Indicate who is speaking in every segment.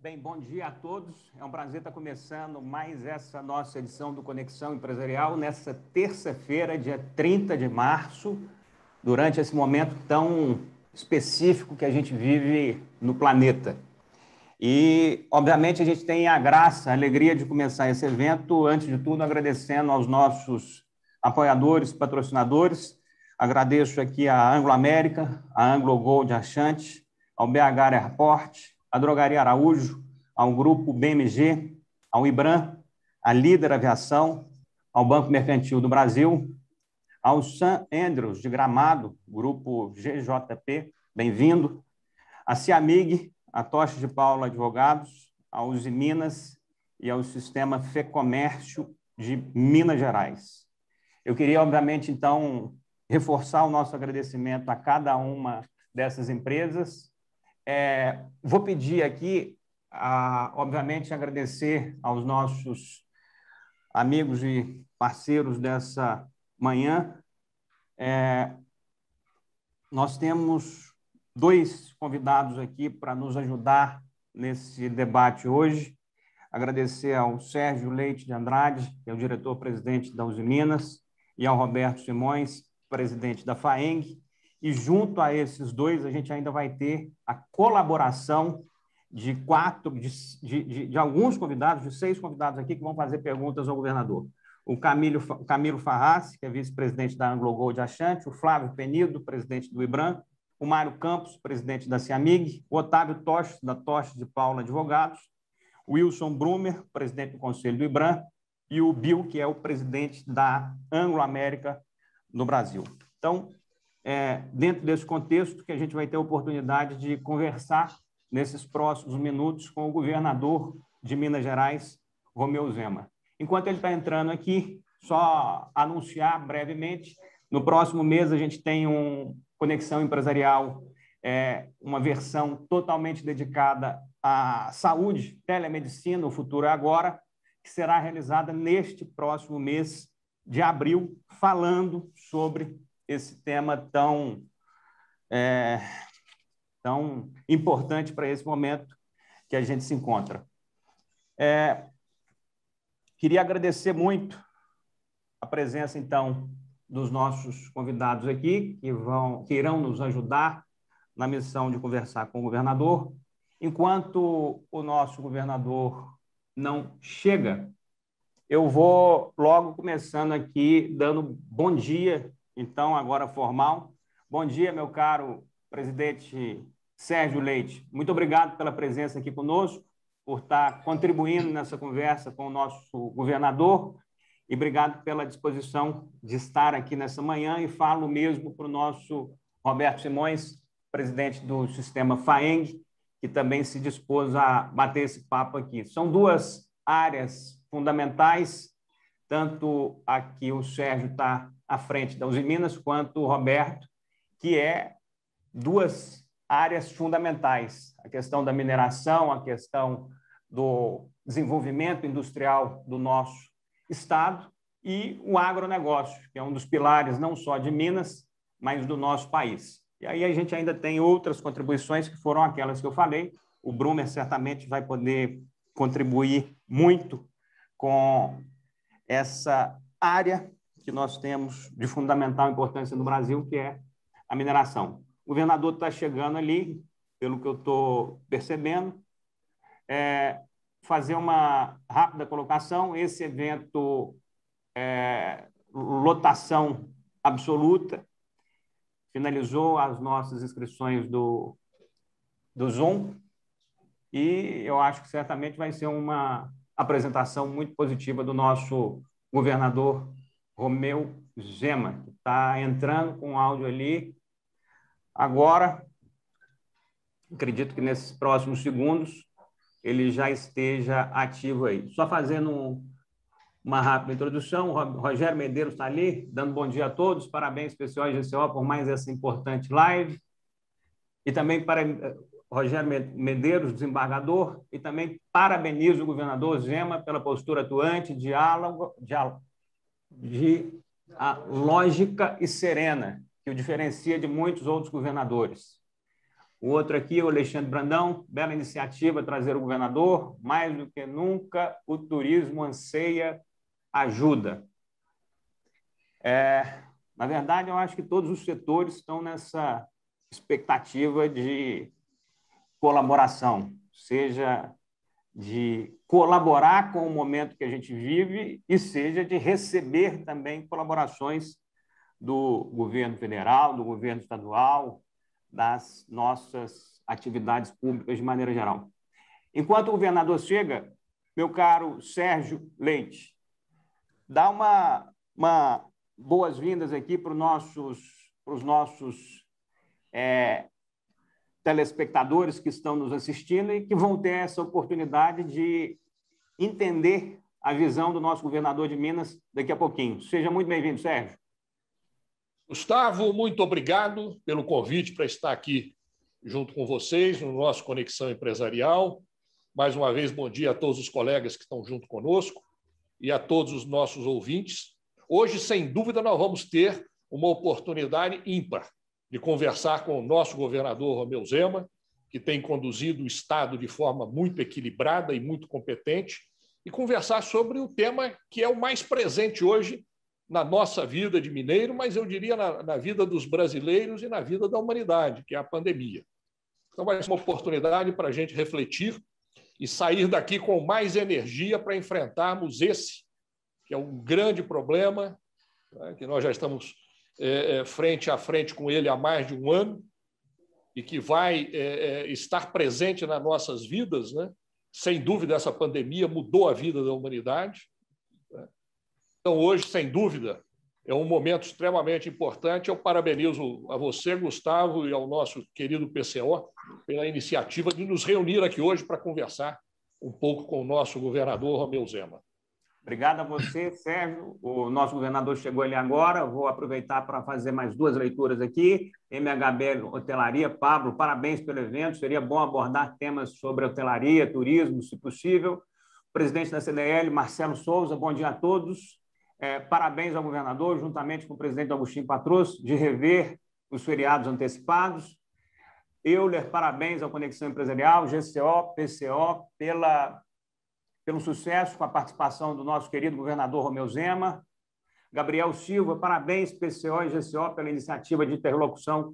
Speaker 1: Bem, bom dia a todos. É um prazer estar começando mais essa nossa edição do Conexão Empresarial nessa terça-feira, dia 30 de março, durante esse momento tão específico que a gente vive no planeta. E, obviamente, a gente tem a graça, a alegria de começar esse evento, antes de tudo, agradecendo aos nossos apoiadores, patrocinadores. Agradeço aqui a Anglo América, a Anglo Gold Achante, ao BH Airport, à Drogaria Araújo, ao Grupo BMG, ao IBRAM, à Líder Aviação, ao Banco Mercantil do Brasil, ao St. Andrews de Gramado, Grupo GJP, bem-vindo, a Ciamig, a Tocha de Paula Advogados, ao Usiminas e ao Sistema Fecomércio de Minas Gerais. Eu queria, obviamente, então, reforçar o nosso agradecimento a cada uma dessas empresas. Vou pedir aqui, obviamente, agradecer aos nossos amigos e parceiros dessa manhã. Nós temos dois convidados aqui para nos ajudar nesse debate hoje. Agradecer ao Sérgio Leite de Andrade, que é o diretor-presidente da Usiminas, e ao Roberto Simões, presidente da FAENG. E, junto a esses dois, a gente ainda vai ter a colaboração de alguns convidados, de 6 convidados aqui, que vão fazer perguntas ao governador. O Camilo Farrassi, que é vice-presidente da Anglo Gold Achante, o Flávio Penido, presidente do IBRAM, o Mário Campos, presidente da Ciamig, o Otávio Tocha, da Tocha de Paula Advogados, o Wilson Brumer, presidente do Conselho do IBRAM, e o Bill, que é o presidente da Anglo América no Brasil. Então, dentro desse contexto, que a gente vai ter a oportunidade de conversar nesses próximos minutos com o governador de Minas Gerais, Romeu Zema. Enquanto ele está entrando aqui, só anunciar brevemente, no próximo mês a gente tem Conexão Empresarial, uma versão totalmente dedicada à saúde, telemedicina, o futuro é agora, que será realizada neste próximo mês de abril, falando sobre esse tema tão importante para esse momento que a gente se encontra. Queria agradecer muito a presença, então, dos nossos convidados aqui, que irão nos ajudar na missão de conversar com o governador. Enquanto o nosso governador não chega, eu vou logo começando aqui, dando bom dia, então, agora formal. Bom dia, meu caro presidente Sérgio Leite. Muito obrigado pela presença aqui conosco, por estar contribuindo nessa conversa com o nosso governador, e obrigado pela disposição de estar aqui nessa manhã, e falo mesmo para o nosso Roberto Simões, presidente do Sistema FAENG, que também se dispôs a bater esse papo aqui. São duas áreas fundamentais, tanto aqui o Sérgio está à frente da Usiminas, quanto o Roberto, que duas áreas fundamentais, a questão da mineração, a questão do desenvolvimento industrial do nosso estado e o agronegócio, que é um dos pilares não só de Minas, mas do nosso país. E aí a gente ainda tem outras contribuições que foram aquelas que eu falei. O Brumer certamente vai poder contribuir muito com essa área que nós temos de fundamental importância no Brasil, que é a mineração. O governador está chegando ali, pelo que eu estou percebendo. Fazer uma rápida colocação. Esse evento lotação absoluta, finalizou as nossas inscrições do Zoom, e eu acho que certamente vai ser uma apresentação muito positiva do nosso governador Romeu Zema, que está entrando com o áudio ali agora. Acredito que nesses próximos segundos ele já esteja ativo aí. Só fazendo uma rápida introdução, o Rogério Medeiros está ali, dando bom dia a todos, parabéns especial à GCO por mais essa importante live, e também para Rogério Medeiros, desembargador, e também parabenizo o governador Zema pela postura atuante, lógica e serena, que o diferencia de muitos outros governadores. O outro aqui, o Alexandre Brandão, bela iniciativa trazer o governador, mais do que nunca o turismo anseia ajuda. Na verdade, eu acho que todos os setores estão nessa expectativa de colaboração, seja de colaborar com o momento que a gente vive e seja de receber também colaborações do governo federal, do governo estadual, das nossas atividades públicas de maneira geral. Enquanto o governador chega, meu caro Sérgio Leite, dá uma boas-vindas aqui para os nossos telespectadores que estão nos assistindo e que vão ter essa oportunidade de entender a visão do nosso governador de Minas daqui a pouquinho. Seja muito bem-vindo, Sérgio.
Speaker 2: Gustavo, muito obrigado pelo convite para estar aqui junto com vocês no nosso Conexão Empresarial. Mais uma vez, bom dia a todos os colegas que estão junto conosco e a todos os nossos ouvintes. Hoje, sem dúvida, nós vamos ter uma oportunidade ímpar de conversar com o nosso governador Romeu Zema, que tem conduzido o Estado de forma muito equilibrada e muito competente, e conversar sobre o tema que é o mais presente hoje na nossa vida de mineiro, mas eu diria na vida dos brasileiros e na vida da humanidade, que é a pandemia. Então, vai ser uma oportunidade para a gente refletir e sair daqui com mais energia para enfrentarmos esse, que é um grande problema, né, que nós já estamos frente a frente com ele há mais de um ano e que vai estar presente nas nossas vidas, né? Sem dúvida, essa pandemia mudou a vida da humanidade. Então, hoje, sem dúvida, é um momento extremamente importante. Eu parabenizo a você, Gustavo, e ao nosso querido PCO pela iniciativa de nos reunir aqui hoje para conversar um pouco com o nosso governador Romeu Zema.
Speaker 1: Obrigado a você, Sérgio. O nosso governador chegou ali agora. Vou aproveitar para fazer mais duas leituras aqui. MHB Hotelaria, Pablo, parabéns pelo evento. Seria bom abordar temas sobre hotelaria, turismo, se possível. O presidente da CDL, Marcelo Souza, bom dia a todos. Parabéns ao governador, juntamente com o presidente Agostinho Patrus, de rever os feriados antecipados. Euler, parabéns ao Conexão Empresarial, GCO, PCO, pelo sucesso com a participação do nosso querido governador Romeu Zema. Gabriel Silva, parabéns, PCO e GCO, pela iniciativa de interlocução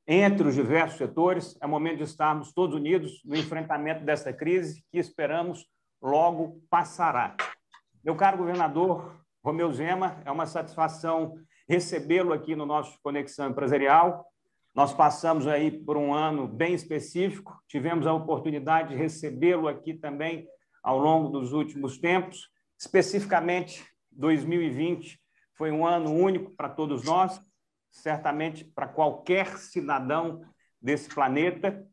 Speaker 1: entre os diversos setores. É momento de estarmos todos unidos no enfrentamento desta crise, que esperamos logo passará. Meu caro governador Romeu Zema, é uma satisfação recebê-lo aqui no nosso Conexão Empresarial. Nós passamos aí por um ano bem específico, tivemos a oportunidade de recebê-lo aqui também ao longo dos últimos tempos. Especificamente, 2020 foi um ano único para todos nós, certamente para qualquer cidadão desse planeta.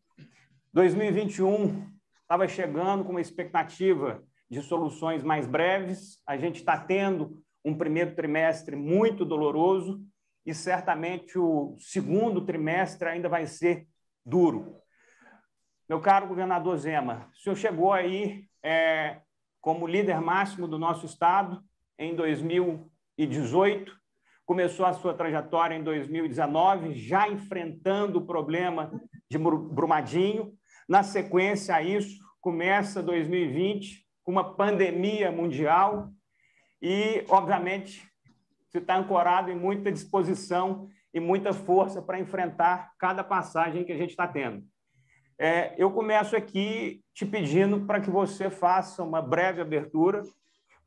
Speaker 1: 2021 estava chegando com uma expectativa de soluções mais breves. A gente está tendo um primeiro trimestre muito doloroso e certamente o segundo trimestre ainda vai ser duro. Meu caro governador Zema, o senhor chegou aí como líder máximo do nosso estado em 2018, começou a sua trajetória em 2019, já enfrentando o problema de Brumadinho. Na sequência a isso, começa 2020 com uma pandemia mundial e, obviamente, você está ancorado em muita disposição e muita força para enfrentar cada passagem que a gente está tendo. Eu começo aqui te pedindo para que você faça uma breve abertura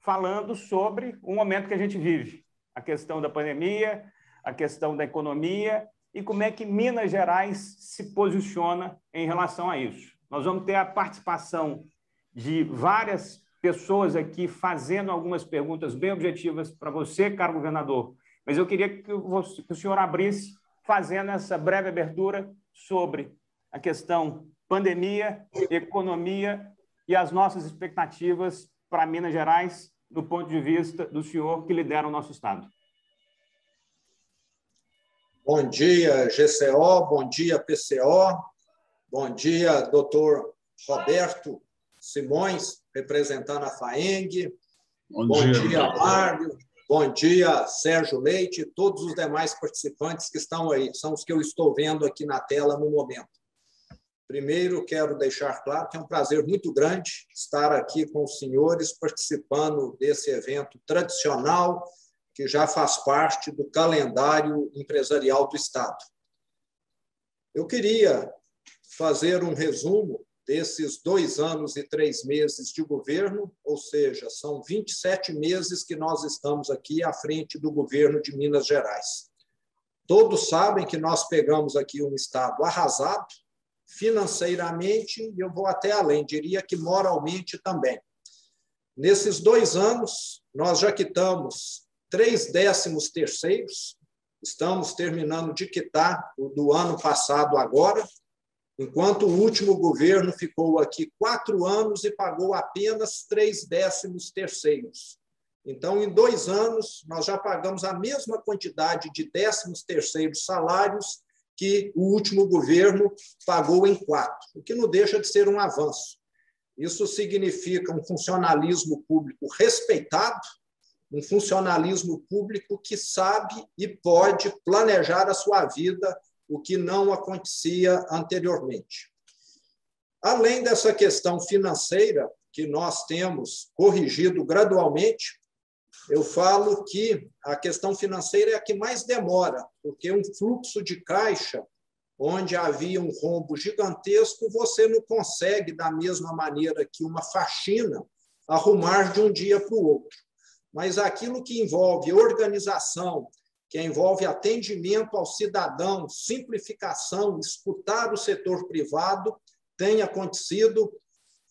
Speaker 1: falando sobre o momento que a gente vive, a questão da pandemia, a questão da economia e como é que Minas Gerais se posiciona em relação a isso. Nós vamos ter a participação de várias pessoas aqui fazendo algumas perguntas bem objetivas para você, caro governador, mas eu queria que o senhor abrisse fazendo essa breve abertura sobre a questão pandemia, economia e as nossas expectativas para Minas Gerais, do ponto de vista do senhor que lidera o nosso estado.
Speaker 3: Bom dia, GCO, bom dia, PCO, bom dia, doutor Roberto Simões, representando a FAENG, bom dia, Mário, bom dia, Sérgio Leite, todos os demais participantes que estão aí, são os que eu estou vendo aqui na tela no momento. Primeiro, quero deixar claro que é um prazer muito grande estar aqui com os senhores participando desse evento tradicional que já faz parte do calendário empresarial do Estado. Eu queria fazer um resumo desses 2 anos e 3 meses de governo, ou seja, são 27 meses que nós estamos aqui à frente do governo de Minas Gerais. Todos sabem que nós pegamos aqui um Estado arrasado, financeiramente, e eu vou até além, diria que moralmente também. Nesses 2 anos, nós já quitamos 3/13º, estamos terminando de quitar o do ano passado agora, enquanto o último governo ficou aqui 4 anos e pagou apenas 3/13º. Então, em 2 anos, nós já pagamos a mesma quantidade de 13º salários que o último governo pagou em 4, o que não deixa de ser um avanço. Isso significa um funcionalismo público respeitado, um funcionalismo público que sabe e pode planejar a sua vida, o que não acontecia anteriormente. Além dessa questão financeira, que nós temos corrigido gradualmente, eu falo que a questão financeira é a que mais demora, porque um fluxo de caixa, onde havia um rombo gigantesco, você não consegue, da mesma maneira que uma faxina, arrumar de um dia para o outro. Mas aquilo que envolve organização, que envolve atendimento ao cidadão, simplificação, escutar o setor privado, tem acontecido.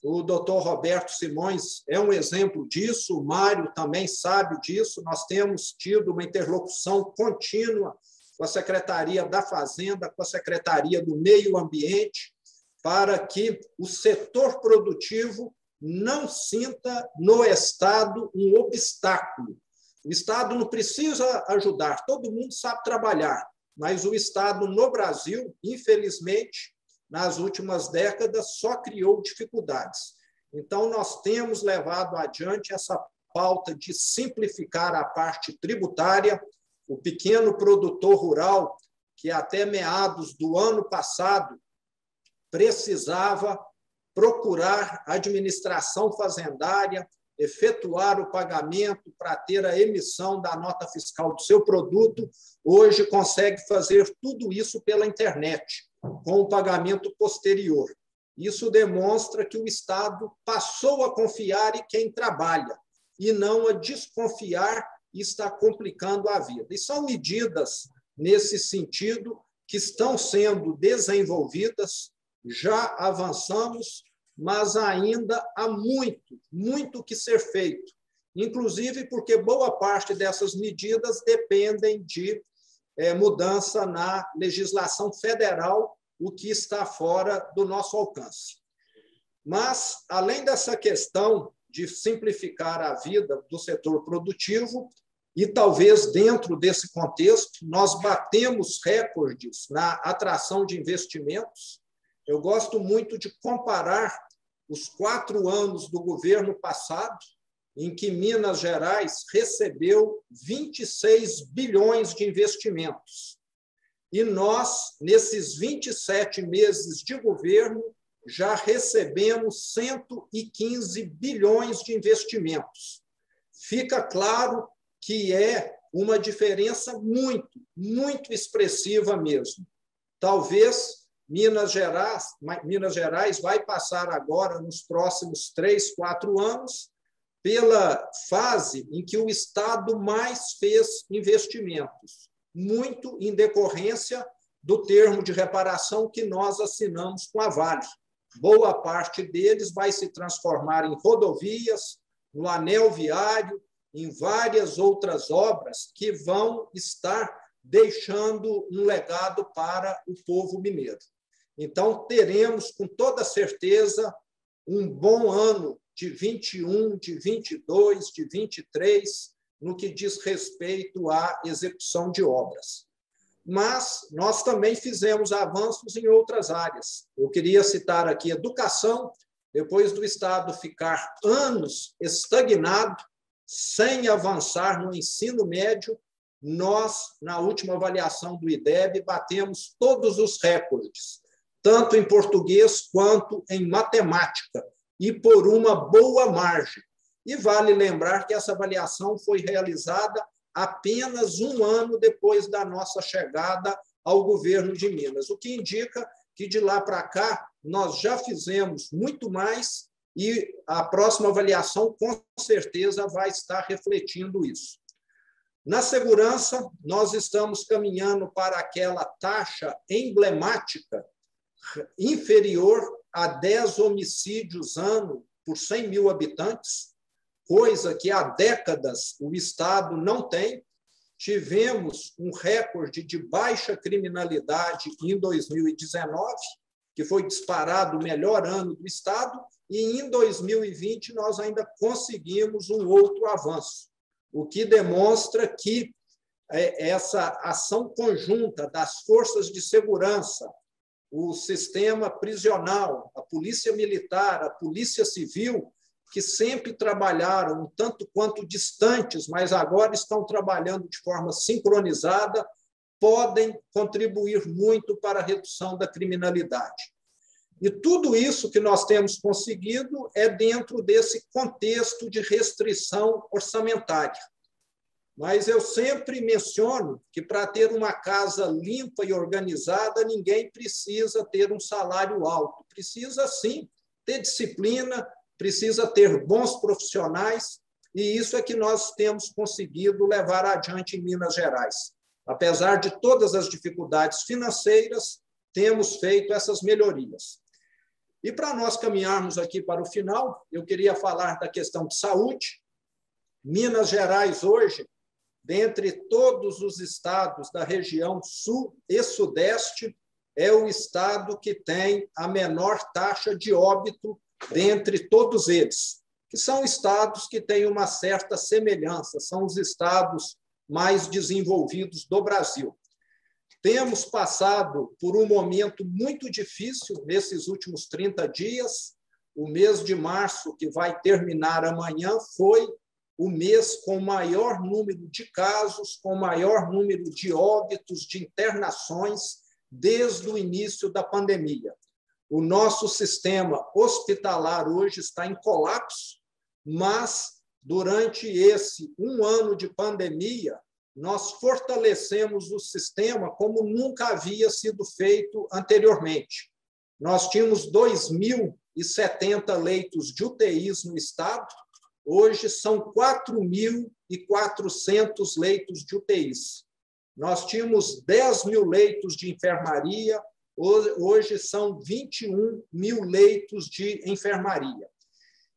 Speaker 3: O doutor Roberto Simões é um exemplo disso, o Mário também sabe disso. Nós temos tido uma interlocução contínua com a Secretaria da Fazenda, com a Secretaria do Meio Ambiente, para que o setor produtivo não sinta no Estado um obstáculo. O Estado não precisa ajudar, todo mundo sabe trabalhar, mas o Estado no Brasil, infelizmente, nas últimas décadas, só criou dificuldades. Então, nós temos levado adiante essa pauta de simplificar a parte tributária. O pequeno produtor rural, que até meados do ano passado precisava procurar a administração fazendária, efetuar o pagamento para ter a emissão da nota fiscal do seu produto, hoje consegue fazer tudo isso pela internet, com o pagamento posterior. Isso demonstra que o Estado passou a confiar em quem trabalha e não a desconfiar e está complicando a vida. E são medidas nesse sentido que estão sendo desenvolvidas, já avançamos, mas ainda há muito que ser feito, inclusive porque boa parte dessas medidas dependem de mudança na legislação federal, o que está fora do nosso alcance. Mas, além dessa questão de simplificar a vida do setor produtivo, e talvez dentro desse contexto, nós batemos recordes na atração de investimentos. Eu gosto muito de comparar os 4 anos do governo passado, em que Minas Gerais recebeu 26 bilhões de investimentos. E nós, nesses 27 meses de governo, já recebemos 115 bilhões de investimentos. Fica claro que é uma diferença muito expressiva mesmo. Talvez Minas Gerais vai passar agora, nos próximos 3, 4 anos, pela fase em que o Estado mais fez investimentos, muito em decorrência do termo de reparação que nós assinamos com a Vale. Boa parte deles vai se transformar em rodovias, no anel viário, em várias outras obras que vão estar deixando um legado para o povo mineiro. Então, teremos, com toda certeza, um bom ano de 21, de 22, de 23, no que diz respeito à execução de obras. Mas nós também fizemos avanços em outras áreas. Eu queria citar aqui educação. Depois do Estado ficar anos estagnado, sem avançar no ensino médio, nós, na última avaliação do IDEB, batemos todos os recordes. tanto em português quanto em matemática, e por uma boa margem. E vale lembrar que essa avaliação foi realizada apenas um ano depois da nossa chegada ao governo de Minas, o que indica que, de lá para cá, nós já fizemos muito mais e a próxima avaliação, com certeza, vai estar refletindo isso. Na segurança, nós estamos caminhando para aquela taxa emblemática inferior a 10 homicídios ano por 100 mil habitantes, coisa que há décadas o Estado não tem. Tivemos um recorde de baixa criminalidade em 2019, que foi disparado o melhor ano do Estado, e em 2020 nós ainda conseguimos um outro avanço, o que demonstra que essa ação conjunta das forças de segurança, o sistema prisional, a polícia militar, a polícia civil, que sempre trabalharam um tanto quanto distantes, mas agora estão trabalhando de forma sincronizada, podem contribuir muito para a redução da criminalidade. E tudo isso que nós temos conseguido é dentro desse contexto de restrição orçamentária. Mas eu sempre menciono que, para ter uma casa limpa e organizada, ninguém precisa ter um salário alto. Precisa, sim, ter disciplina, precisa ter bons profissionais, e isso é que nós temos conseguido levar adiante em Minas Gerais. Apesar de todas as dificuldades financeiras, temos feito essas melhorias. E para nós caminharmos aqui para o final, eu queria falar da questão de saúde. Minas Gerais, hoje, dentre todos os estados da região sul e sudeste, é o estado que tem a menor taxa de óbito dentre todos eles, que são estados que têm uma certa semelhança, são os estados mais desenvolvidos do Brasil. Temos passado por um momento muito difícil nesses últimos 30 dias. O mês de março, que vai terminar amanhã, foi o mês com o maior número de casos, com o maior número de óbitos, de internações, desde o início da pandemia. O nosso sistema hospitalar hoje está em colapso, mas, durante esse um ano de pandemia, nós fortalecemos o sistema como nunca havia sido feito anteriormente. Nós tínhamos 2.070 leitos de UTIs no estado, hoje são 4.400 leitos de UTIs. Nós tínhamos 10 mil leitos de enfermaria, hoje são 21 mil leitos de enfermaria.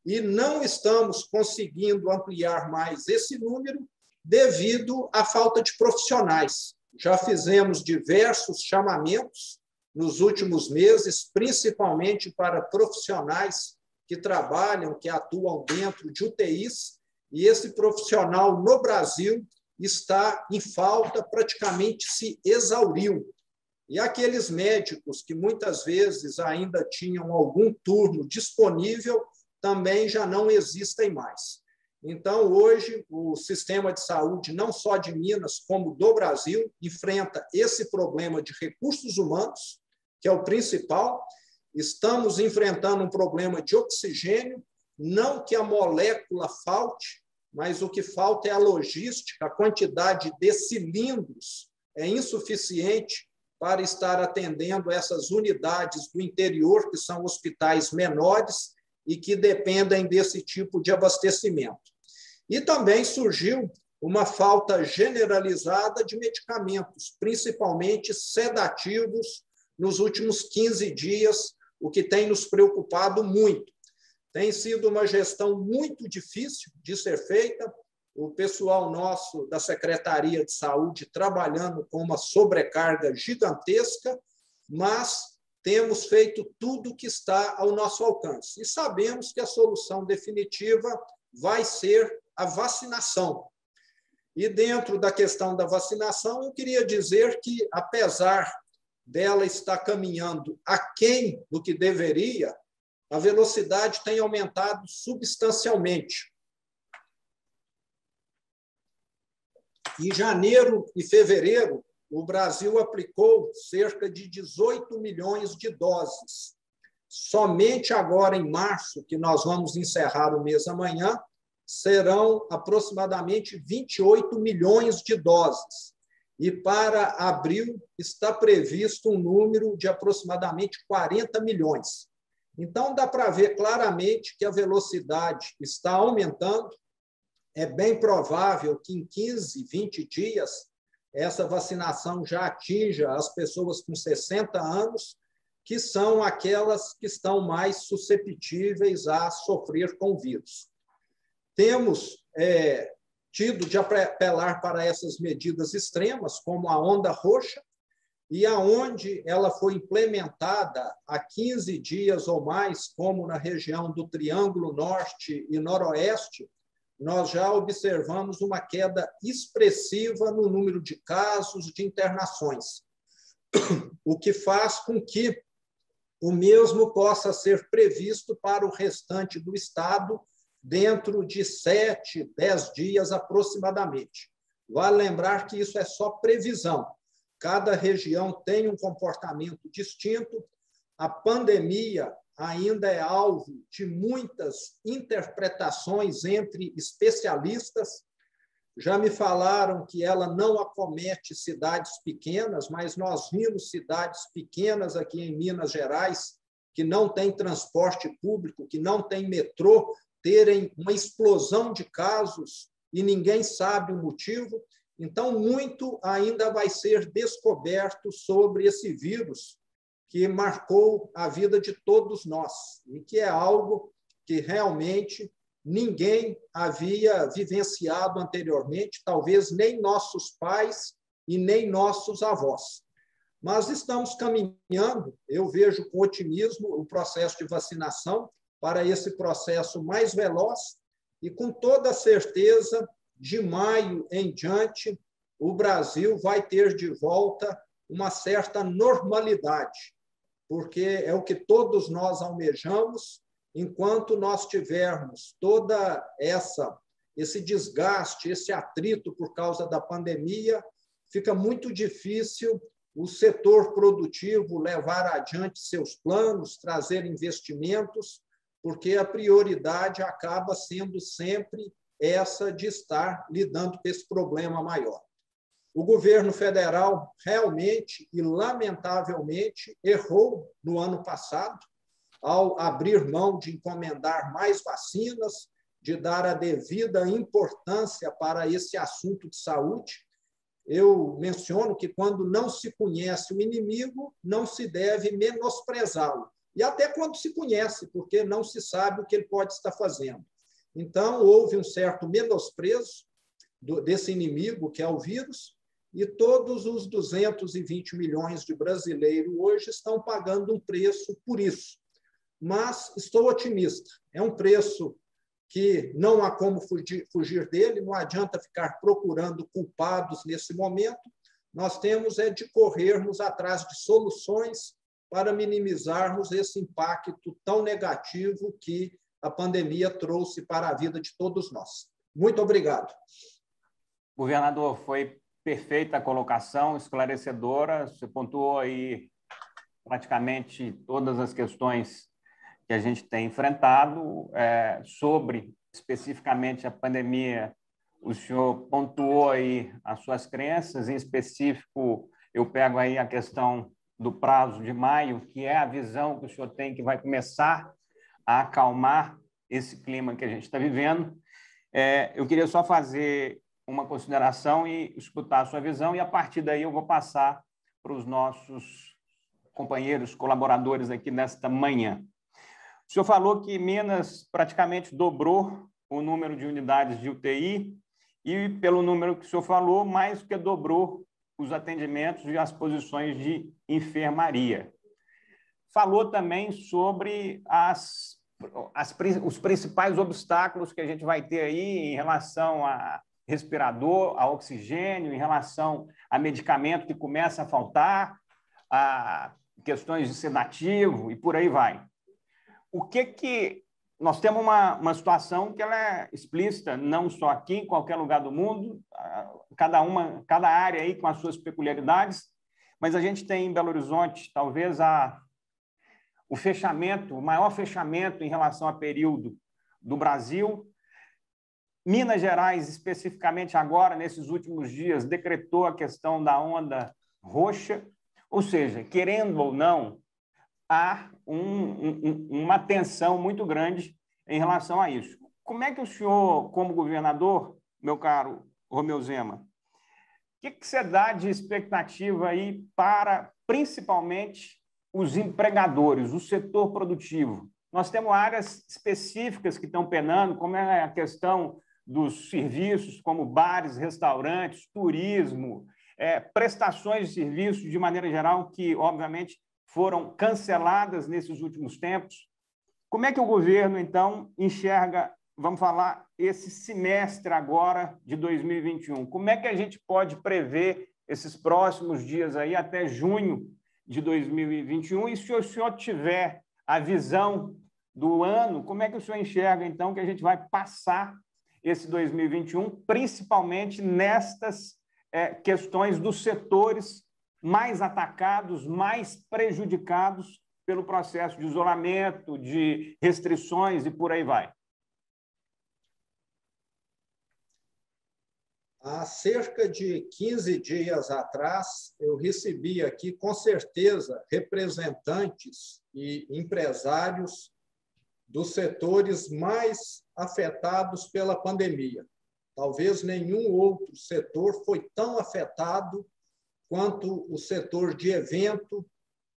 Speaker 3: E não estamos conseguindo ampliar mais esse número devido à falta de profissionais. Já fizemos diversos chamamentos nos últimos meses, principalmente para profissionais que trabalham, que atuam dentro de UTIs, e esse profissional no Brasil está em falta, praticamente se exauriu. E aqueles médicos que muitas vezes ainda tinham algum turno disponível também já não existem mais. Então, hoje, o sistema de saúde, não só de Minas, como do Brasil, enfrenta esse problema de recursos humanos, que é o principal. Estamos enfrentando um problema de oxigênio, não que a molécula falte, mas o que falta é a logística, a quantidade de cilindros é insuficiente para estar atendendo essas unidades do interior, que são hospitais menores e que dependem desse tipo de abastecimento. E também surgiu uma falta generalizada de medicamentos, principalmente sedativos, nos últimos 15 dias, o que tem nos preocupado muito. Tem sido uma gestão muito difícil de ser feita, o pessoal nosso da Secretaria de Saúde trabalhando com uma sobrecarga gigantesca, mas temos feito tudo o que está ao nosso alcance. E sabemos que a solução definitiva vai ser a vacinação. E dentro da questão da vacinação, eu queria dizer que, apesar dela estar caminhando aquém do que deveria, a velocidade tem aumentado substancialmente. Em janeiro e fevereiro, o Brasil aplicou cerca de 18 milhões de doses. Somente agora, em março, que nós vamos encerrar o mês amanhã, serão aproximadamente 28 milhões de doses. E para abril está previsto um número de aproximadamente 40 milhões. Então, dá para ver claramente que a velocidade está aumentando. É bem provável que em 15, 20 dias, essa vacinação já atinja as pessoas com 60 anos, que são aquelas que estão mais susceptíveis a sofrer com o vírus. Temos tido de apelar para essas medidas extremas, como a onda roxa, e aonde ela foi implementada há 15 dias ou mais, como na região do Triângulo Norte e Noroeste, nós já observamos uma queda expressiva no número de casos de internações, o que faz com que o mesmo possa ser previsto para o restante do estado dentro de 7, 10 dias aproximadamente. Vale lembrar que isso é só previsão. Cada região tem um comportamento distinto. A pandemia ainda é alvo de muitas interpretações entre especialistas. Já me falaram que ela não acomete cidades pequenas, mas nós vimos cidades pequenas aqui em Minas Gerais que não têm transporte público, que não têm metrô, terem uma explosão de casos e ninguém sabe o motivo. Então, muito ainda vai ser descoberto sobre esse vírus que marcou a vida de todos nós e que é algo que realmente ninguém havia vivenciado anteriormente, talvez nem nossos pais e nem nossos avós. Mas estamos caminhando, eu vejo com otimismo o processo de vacinação para esse processo mais veloz e com toda certeza, de maio em diante, o Brasil vai ter de volta uma certa normalidade, porque é o que todos nós almejamos. Enquanto nós tivermos toda esse desgaste, esse atrito por causa da pandemia, fica muito difícil o setor produtivo levar adiante seus planos, trazer investimentos, porque a prioridade acaba sendo sempre essa de estar lidando com esse problema maior. O governo federal realmente e lamentavelmente errou no ano passado, ao abrir mão de encomendar mais vacinas, de dar a devida importância para esse assunto de saúde. Eu menciono que, quando não se conhece o inimigo, não se deve menosprezá-lo. E até quando se conhece, porque não se sabe o que ele pode estar fazendo. Então, houve um certo menosprezo desse inimigo, que é o vírus, e todos os 220 milhões de brasileiros hoje estão pagando um preço por isso. Mas estou otimista. É um preço que não há como fugir dele, não adianta ficar procurando culpados nesse momento. Nós temos de corrermos atrás de soluções para minimizarmos esse impacto tão negativo que a pandemia trouxe para a vida de todos nós. Muito obrigado.
Speaker 1: Governador, foi perfeita a colocação, esclarecedora. Você pontuou aí praticamente todas as questões que a gente tem enfrentado. Sobre especificamente a pandemia, o senhor pontuou aí as suas crenças. Em específico, eu pego aí a questão do prazo de maio, que é a visão que o senhor tem que vai começar a acalmar esse clima que a gente está vivendo. Eu queria só fazer uma consideração e escutar a sua visão, e a partir daí eu vou passar para os nossos companheiros, colaboradores aqui nesta manhã. O senhor falou que Minas praticamente dobrou o número de unidades de UTI e, pelo número que o senhor falou, mais do que dobrou os atendimentos e as posições de enfermaria. Falou também sobre os principais obstáculos que a gente vai ter aí em relação a respirador, a oxigênio, em relação a medicamento que começa a faltar, a questões de sedativo e por aí vai. O que nós temos uma situação que ela é explícita, não só aqui, em qualquer lugar do mundo, cada área aí com as suas peculiaridades, mas a gente tem em Belo Horizonte, talvez, o fechamento, o maior fechamento em relação a período do Brasil. Minas Gerais, especificamente agora, nesses últimos dias, decretou a questão da onda roxa, ou seja, querendo ou não, há uma tensão muito grande em relação a isso. Como é que o senhor, como governador, meu caro Romeu Zema, o que você dá de expectativa aí para, principalmente, os empregadores, o setor produtivo? Nós temos áreas específicas que estão penando, como é a questão dos serviços, como bares, restaurantes, turismo, prestações de serviços, de maneira geral, que, obviamente, foram canceladas nesses últimos tempos. Como é que o governo, então, enxerga, vamos falar, esse semestre agora de 2021? Como é que a gente pode prever esses próximos dias aí até junho de 2021? E se o senhor tiver a visão do ano, como é que o senhor enxerga, então, que a gente vai passar esse 2021, principalmente nestas questões dos setores mais atacados, mais prejudicados pelo processo de isolamento, de restrições e por aí vai?
Speaker 3: Há cerca de 15 dias atrás, eu recebi aqui, com certeza, representantes e empresários dos setores mais afetados pela pandemia. Talvez nenhum outro setor foi tão afetado quanto o setor de evento,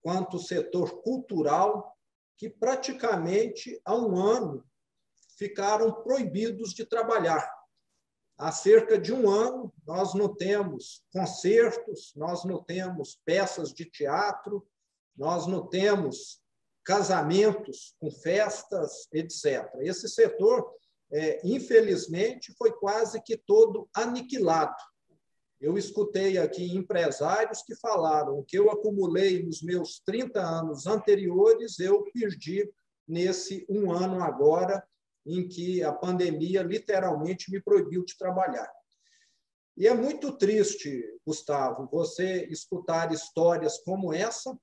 Speaker 3: quanto o setor cultural, que praticamente há um ano ficaram proibidos de trabalhar. Há cerca de um ano, nós não temos concertos, nós não temos peças de teatro, nós não temos casamentos com festas, etc. Esse setor, infelizmente, foi quase que todo aniquilado. Eu escutei aqui empresários que falaram que eu acumulei nos meus 30 anos anteriores, eu perdi nesse um ano agora, em que a pandemia literalmente me proibiu de trabalhar. E é muito triste, Gustavo, você escutar histórias como essa.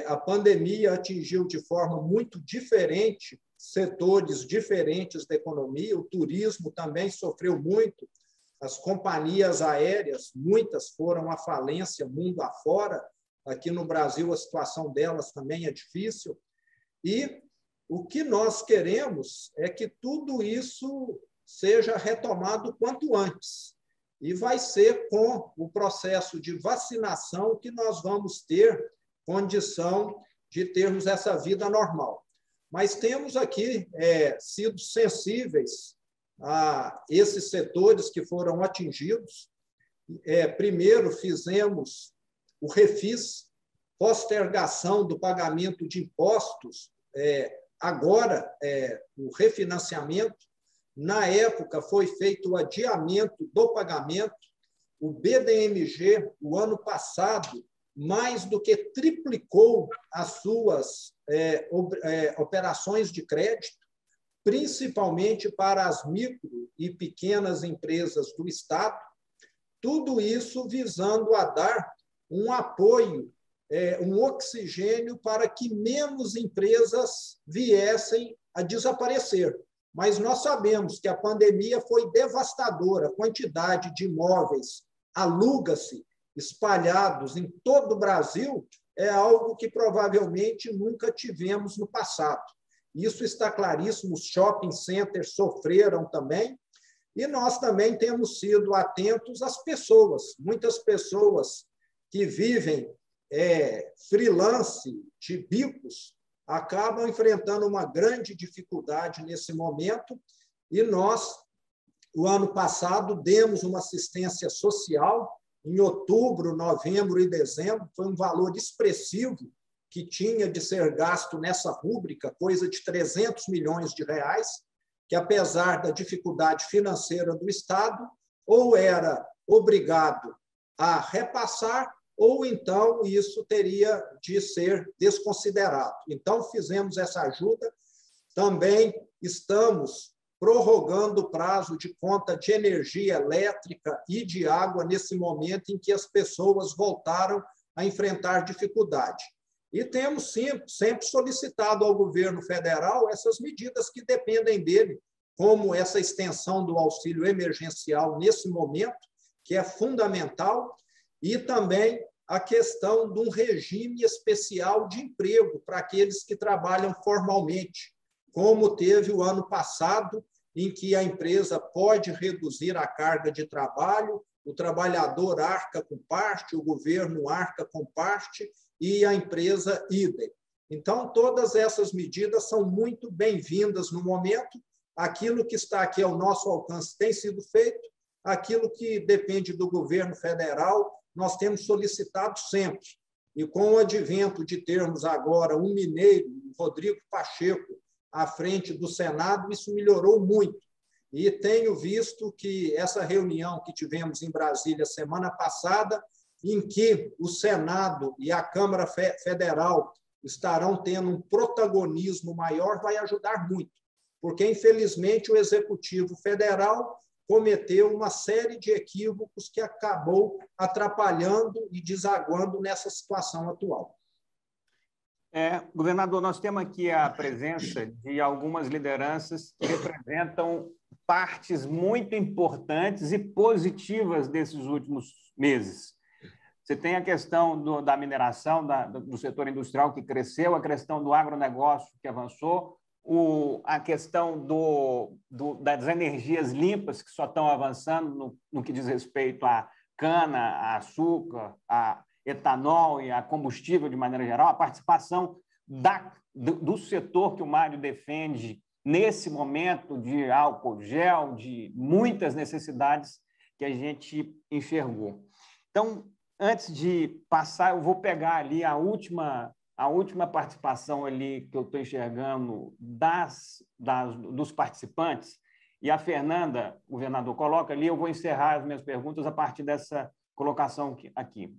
Speaker 3: A pandemia atingiu de forma muito diferente setores diferentes da economia, o turismo também sofreu muito, as companhias aéreas, muitas foram à falência mundo afora, aqui no Brasil a situação delas também é difícil, e o que nós queremos é que tudo isso seja retomado quanto antes, e vai ser com o processo de vacinação que nós vamos ter condição de termos essa vida normal. Mas temos aqui sido sensíveis a esses setores que foram atingidos. Primeiro, fizemos o refis, postergação do pagamento de impostos, agora o refinanciamento. Na época, foi feito o adiamento do pagamento. O BDMG, o ano passado, mais do que triplicou as suas operações de crédito, principalmente para as micro e pequenas empresas do Estado, tudo isso visando a dar um apoio, um oxigênio para que menos empresas viessem a desaparecer. Mas nós sabemos que a pandemia foi devastadora, a quantidade de imóveis aluga-se espalhados em todo o Brasil é algo que provavelmente nunca tivemos no passado. Isso está claríssimo, os shopping centers sofreram também, e nós também temos sido atentos às pessoas. Muitas pessoas que vivem freelance de bicos acabam enfrentando uma grande dificuldade nesse momento, e nós, o ano passado, demos uma assistência social em outubro, novembro e dezembro, foi um valor expressivo que tinha de ser gasto nessa rúbrica, coisa de 300 milhões de reais, que, apesar da dificuldade financeira do Estado, ou era obrigado a repassar, ou então isso teria de ser desconsiderado. Então, fizemos essa ajuda, Também estamos prorrogando o prazo de conta de energia elétrica e de água nesse momento em que as pessoas voltaram a enfrentar dificuldade. E temos sempre solicitado ao governo federal essas medidas que dependem dele, como essa extensão do auxílio emergencial nesse momento, que é fundamental, e também a questão de um regime especial de emprego para aqueles que trabalham formalmente, como teve o ano passado, em que a empresa pode reduzir a carga de trabalho, o trabalhador arca com parte, o governo arca com parte e a empresa idem. Então, todas essas medidas são muito bem-vindas no momento. Aquilo que está aqui ao nosso alcance tem sido feito, aquilo que depende do governo federal, nós temos solicitado sempre. E com o advento de termos agora um mineiro, Rodrigo Pacheco, à frente do Senado, isso melhorou muito. E tenho visto que essa reunião que tivemos em Brasília semana passada, em que o Senado e a Câmara Federal estarão tendo um protagonismo maior, vai ajudar muito, porque, infelizmente, o Executivo Federal cometeu uma série de equívocos que acabou atrapalhando e desaguando nessa situação atual.
Speaker 1: Governador, nós temos aqui a presença de algumas lideranças que representam partes muito importantes e positivas desses últimos meses. Você tem a questão da mineração, do setor industrial que cresceu, a questão do agronegócio que avançou, a questão das energias limpas que só estão avançando no que diz respeito à cana, a açúcar, a etanol e a combustível de maneira geral, a participação do setor que o Mário defende nesse momento de álcool gel, de muitas necessidades que a gente enxergou. Então, antes de passar, eu vou pegar ali a última participação ali que eu estou enxergando dos participantes, e a Fernanda, o governador, coloca ali, eu vou encerrar as minhas perguntas a partir dessa colocação aqui.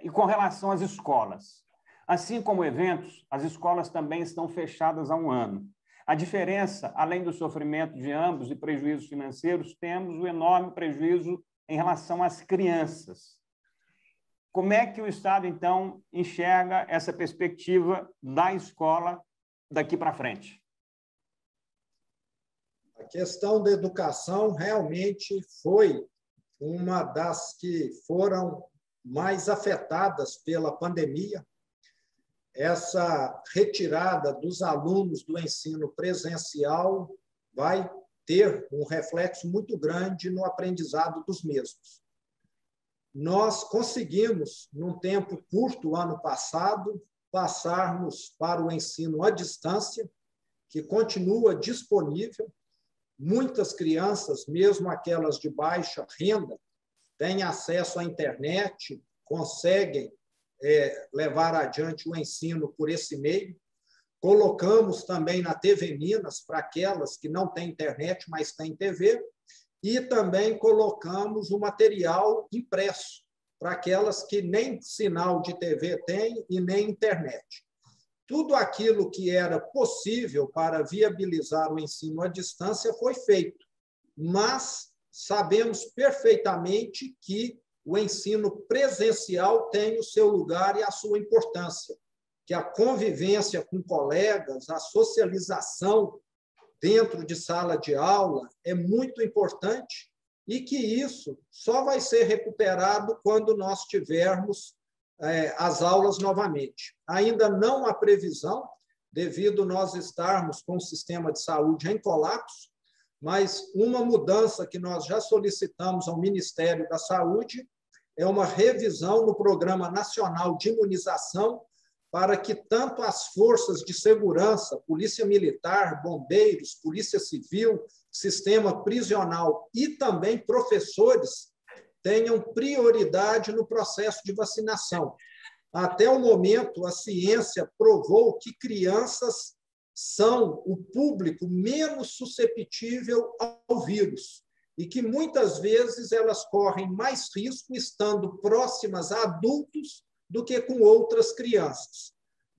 Speaker 1: E com relação às escolas, assim como eventos, as escolas também estão fechadas há um ano. A diferença, além do sofrimento de ambos e prejuízos financeiros, temos o enorme prejuízo em relação às crianças. Como é que o Estado, então, enxerga essa perspectiva da escola daqui para frente?
Speaker 3: A questão da educação realmente foi uma das que foram mais afetadas pela pandemia. Essa retirada dos alunos do ensino presencial vai ter um reflexo muito grande no aprendizado dos mesmos. Nós conseguimos, num tempo curto, ano passado, passarmos para o ensino à distância, que continua disponível. Muitas crianças, mesmo aquelas de baixa renda, têm acesso à internet, conseguem levar adiante o ensino por esse meio. Colocamos também na TV Minas, para aquelas que não têm internet, mas têm TV, e também colocamos o material impresso, para aquelas que nem sinal de TV têm e nem internet. Tudo aquilo que era possível para viabilizar o ensino à distância foi feito, mas sabemos perfeitamente que o ensino presencial tem o seu lugar e a sua importância, que a convivência com colegas, a socialização dentro de sala de aula é muito importante e que isso só vai ser recuperado quando nós tivermos as aulas novamente. Ainda não há previsão, devido nós estarmos com o sistema de saúde em colapso, mas uma mudança que nós já solicitamos ao Ministério da Saúde é uma revisão no Programa Nacional de Imunização para que tanto as forças de segurança, Polícia Militar, Bombeiros, Polícia Civil, Sistema Prisional e também professores tenham prioridade no processo de vacinação. Até o momento, a ciência provou que crianças são o público menos susceptível ao vírus e que, muitas vezes, elas correm mais risco estando próximas a adultos do que com outras crianças.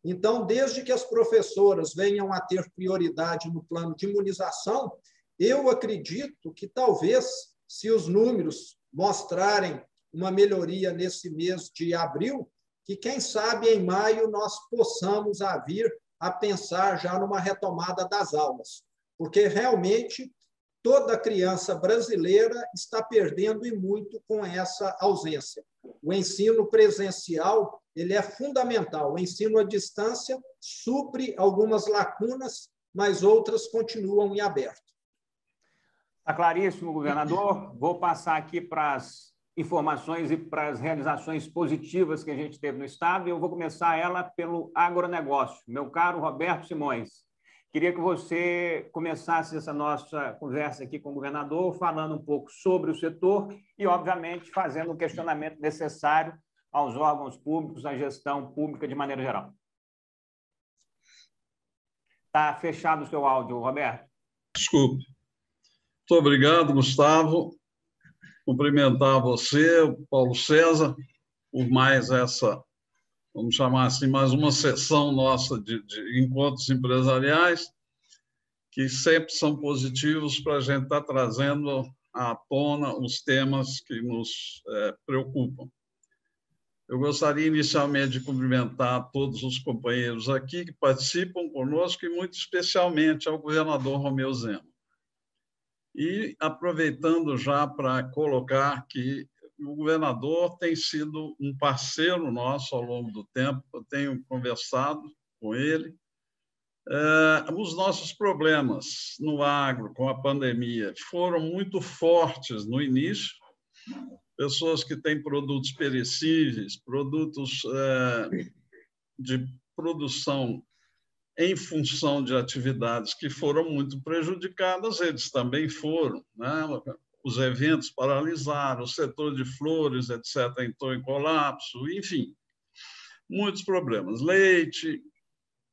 Speaker 3: Então, desde que as professoras venham a ter prioridade no plano de imunização, eu acredito que talvez, se os números mostrarem uma melhoria nesse mês de abril, que, quem sabe, em maio nós possamos vir a pensar já numa retomada das aulas, porque realmente toda criança brasileira está perdendo e muito com essa ausência. O ensino presencial ele é fundamental. O ensino à distância supre algumas lacunas, mas outras continuam em aberto.
Speaker 1: Está claríssimo, governador. Vou passar aqui para as informações e para as realizações positivas que a gente teve no Estado, e eu vou começar ela pelo agronegócio. Meu caro Roberto Simões, queria que você começasse essa nossa conversa aqui com o governador, falando um pouco sobre o setor e, obviamente, fazendo o questionamento necessário aos órgãos públicos, à gestão pública de maneira geral. Está fechado o seu áudio, Roberto.
Speaker 4: Desculpe. Muito obrigado, Gustavo. Cumprimentar você, o Paulo César, por mais essa, vamos chamar assim, mais uma sessão nossa de encontros empresariais, que sempre são positivos para a gente estar trazendo à tona os temas que nos preocupam. Eu gostaria inicialmente de cumprimentar todos os companheiros aqui que participam conosco e muito especialmente ao governador Romeu Zema. E aproveitando já para colocar que o governador tem sido um parceiro nosso ao longo do tempo, eu tenho conversado com ele. Os nossos problemas no agro, com a pandemia, foram muito fortes no início. Pessoas que têm produtos perecíveis, produtos de produção em função de atividades que foram muito prejudicadas, eles também foram, né? Os eventos paralisaram, o setor de flores, etc., entrou em colapso, enfim, muitos problemas. Leite,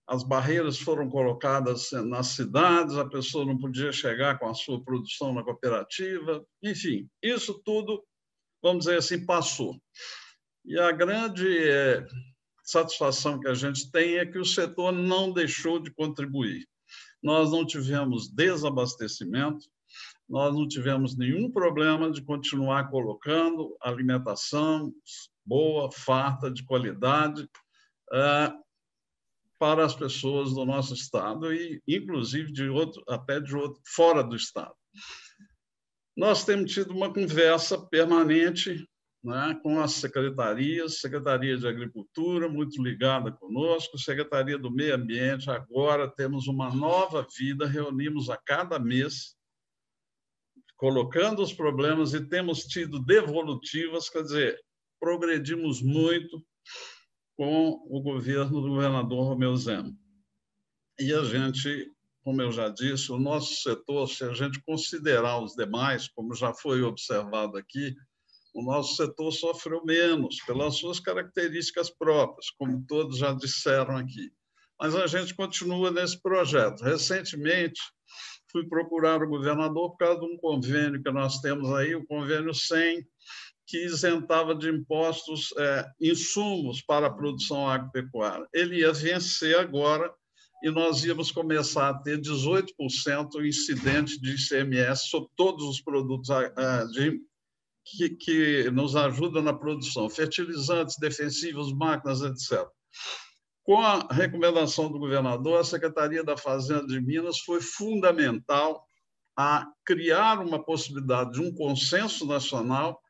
Speaker 4: as barreiras foram colocadas nas cidades, a pessoa não podia chegar com a sua produção na cooperativa, enfim, isso tudo, vamos dizer assim, passou. E a grande satisfação que a gente tem é que o setor não deixou de contribuir. Nós não tivemos desabastecimento, nós não tivemos nenhum problema de continuar colocando alimentação boa, farta, de qualidade, para as pessoas do nosso estado e, inclusive, até de outro, fora do estado. Nós temos tido uma conversa permanente, né, com as secretarias, Secretaria de Agricultura, muito ligada conosco, Secretaria do Meio Ambiente, agora temos uma nova vida, reunimos a cada mês, colocando os problemas e temos tido devolutivas, quer dizer, progredimos muito com o governo do governador Romeu Zema. E a gente, como eu já disse, o nosso setor, se a gente considerar os demais, como já foi observado aqui, o nosso setor sofreu menos pelas suas características próprias, como todos já disseram aqui. Mas a gente continua nesse projeto. Recentemente, fui procurar o governador por causa de um convênio que nós temos aí, o convênio 100, que isentava de impostos insumos para a produção agropecuária. Ele ia vencer agora e nós íamos começar a ter 18% incidente de ICMS sobre todos os produtos que nos ajudam na produção, fertilizantes, defensivos, máquinas, etc. Com a recomendação do governador, a Secretaria da Fazenda de Minas foi fundamental a criar uma possibilidade de um consenso nacional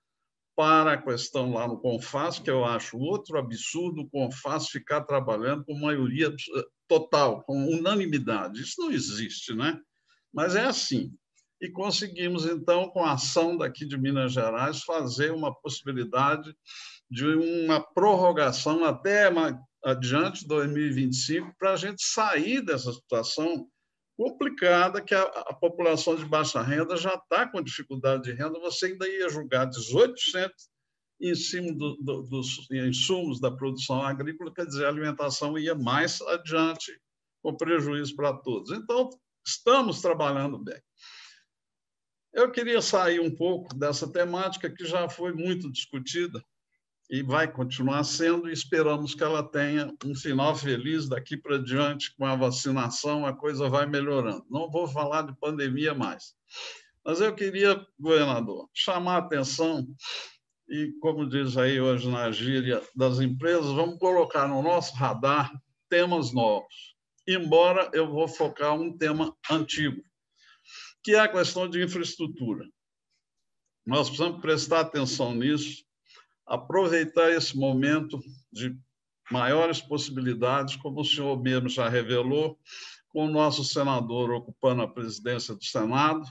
Speaker 4: para a questão lá no CONFAS, que eu acho outro absurdo, o CONFAS ficar trabalhando com maioria total, com unanimidade. Isso não existe, né? Mas é assim. E conseguimos, então, com a ação daqui de Minas Gerais, fazer uma possibilidade de uma prorrogação até adiante, 2025, para a gente sair dessa situação complicada, que a população de baixa renda já está com dificuldade de renda, você ainda ia julgar 18% em cima dos insumos da produção agrícola, quer dizer, a alimentação ia mais adiante, com prejuízo para todos. Então, estamos trabalhando bem. Eu queria sair um pouco dessa temática que já foi muito discutida e vai continuar sendo, e esperamos que ela tenha um final feliz daqui para diante, com a vacinação, a coisa vai melhorando. Não vou falar de pandemia mais. Mas eu queria, governador, chamar a atenção, e como diz aí hoje na gíria das empresas, vamos colocar no nosso radar temas novos, embora eu vou focar um tema antigo, que é a questão de infraestrutura. Nós precisamos prestar atenção nisso, aproveitar esse momento de maiores possibilidades, como o senhor mesmo já revelou, com o nosso senador ocupando a presidência do Senado,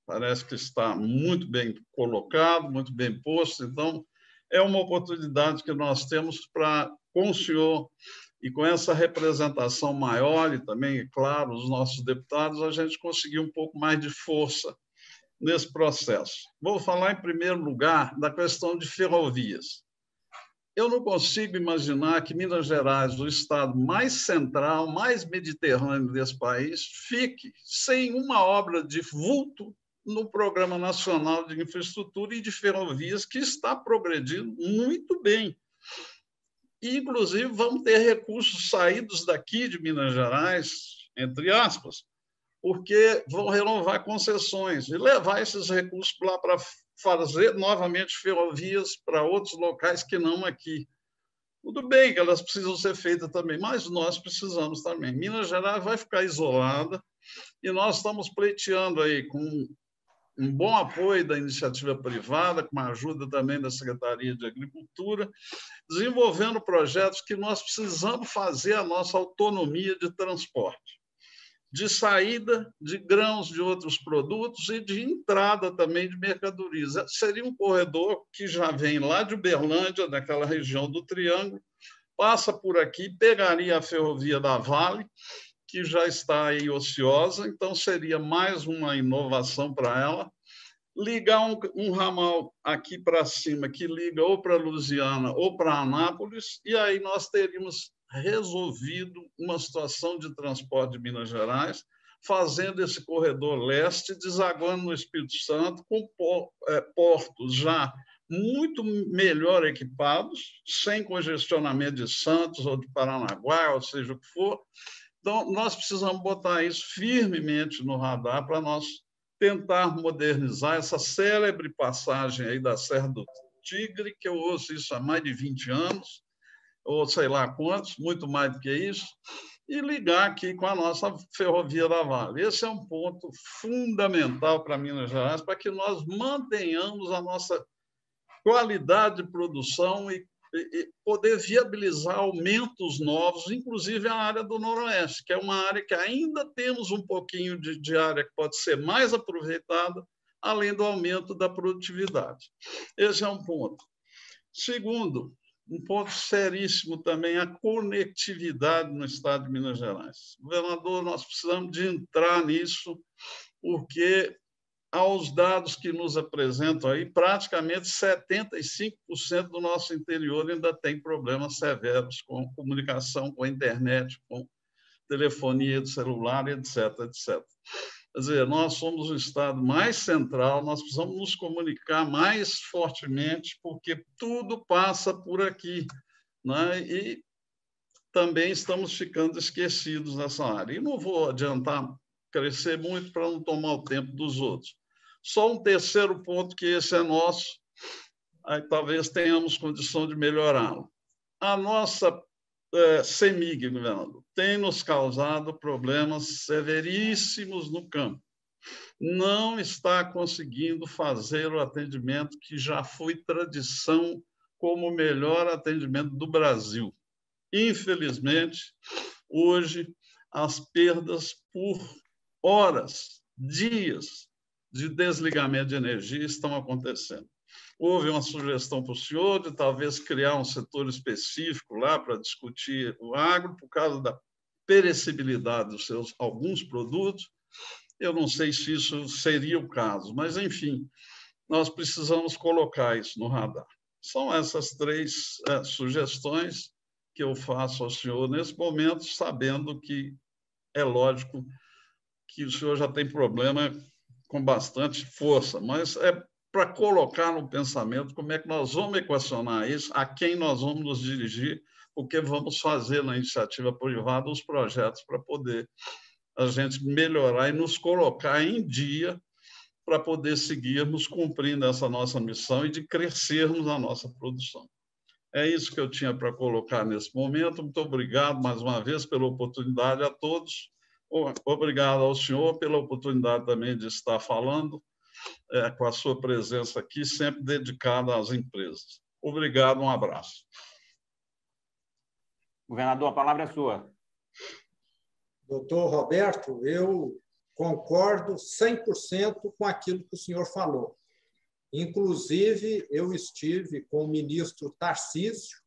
Speaker 4: parece que está muito bem colocado, muito bem posto, então é uma oportunidade que nós temos para, com o senhor e com essa representação maior, e também, claro, os nossos deputados, a gente conseguir um pouco mais de força nesse processo. Vou falar, em primeiro lugar, da questão de ferrovias. Eu não consigo imaginar que Minas Gerais, o estado mais central, mais mediterrâneo desse país, fique sem uma obra de vulto no Programa Nacional de Infraestrutura e de Ferrovias, que está progredindo muito bem. E, inclusive, vamos ter recursos saídos daqui de Minas Gerais, entre aspas, porque vão renovar concessões e levar esses recursos lá para fazer novamente ferrovias para outros locais que não aqui. Tudo bem que elas precisam ser feitas também, mas nós precisamos também. Minas Gerais vai ficar isolada e nós estamos pleiteando aí com um bom apoio da iniciativa privada, com a ajuda também da Secretaria de Agricultura, desenvolvendo projetos que nós precisamos fazer a nossa autonomia de transporte, de saída de grãos de outros produtos e de entrada também de mercadorias. Seria um corredor que já vem lá de Uberlândia, daquela região do Triângulo, passa por aqui, pegaria a ferrovia da Vale, que já está aí ociosa, então seria mais uma inovação para ela, ligar um ramal aqui para cima, que liga ou para Lusiana ou para Anápolis, e aí nós teríamos resolvido uma situação de transporte de Minas Gerais, fazendo esse corredor leste, desaguando no Espírito Santo, com portos já muito melhor equipados, sem congestionamento de Santos ou de Paranaguá, ou seja o que for. Então, nós precisamos botar isso firmemente no radar para nós tentar modernizar essa célebre passagem aí da Serra do Tigre, que eu ouço isso há mais de 20 anos, ou sei lá quantos, muito mais do que isso, e ligar aqui com a nossa ferrovia da Vale. Esse é um ponto fundamental para Minas Gerais, para que nós mantenhamos a nossa qualidade de produção e poder viabilizar aumentos novos, inclusive a área do Noroeste, que é uma área que ainda temos um pouquinho de área que pode ser mais aproveitada, além do aumento da produtividade. Esse é um ponto. Segundo, um ponto seríssimo também, a conectividade no estado de Minas Gerais. Governador, nós precisamos de entrar nisso, porque aos dados que nos apresentam aí, praticamente 75% do nosso interior ainda tem problemas severos com comunicação, com a internet, com telefonia de celular, etc, etc. Quer dizer, nós somos o estado mais central, nós precisamos nos comunicar mais fortemente, porque tudo passa por aqui, né? E também estamos ficando esquecidos nessa área. E não vou adiantar crescer muito para não tomar o tempo dos outros. Só um terceiro ponto, que esse é nosso, aí talvez tenhamos condição de melhorá-lo. A nossa CEMIG, governador, tem nos causado problemas severíssimos no campo. Não está conseguindo fazer o atendimento que já foi tradição como o melhor atendimento do Brasil. Infelizmente, hoje, as perdas por horas, dias de desligamento de energia estão acontecendo. Houve uma sugestão para o senhor de talvez criar um setor específico lá para discutir o agro, por causa da perecibilidade dos seus alguns produtos. Eu não sei se isso seria o caso, mas, enfim, nós precisamos colocar isso no radar. São essas três sugestões que eu faço ao senhor nesse momento, sabendo que é lógico que o senhor já tem problema com bastante força, mas é para colocar no pensamento como é que nós vamos equacionar isso, a quem nós vamos nos dirigir, porque vamos fazer na iniciativa privada os projetos para poder a gente melhorar e nos colocar em dia para poder seguirmos cumprindo essa nossa missão e de crescermos a nossa produção. É isso que eu tinha para colocar nesse momento. Muito obrigado mais uma vez pela oportunidade a todos. Obrigado ao senhor pela oportunidade também de estar falando com a sua presença aqui, sempre dedicada às empresas. Obrigado, um abraço.
Speaker 1: Governador, a palavra é sua.
Speaker 3: Doutor Roberto, eu concordo 100% com aquilo que o senhor falou. Inclusive, eu estive com o ministro Tarcísio,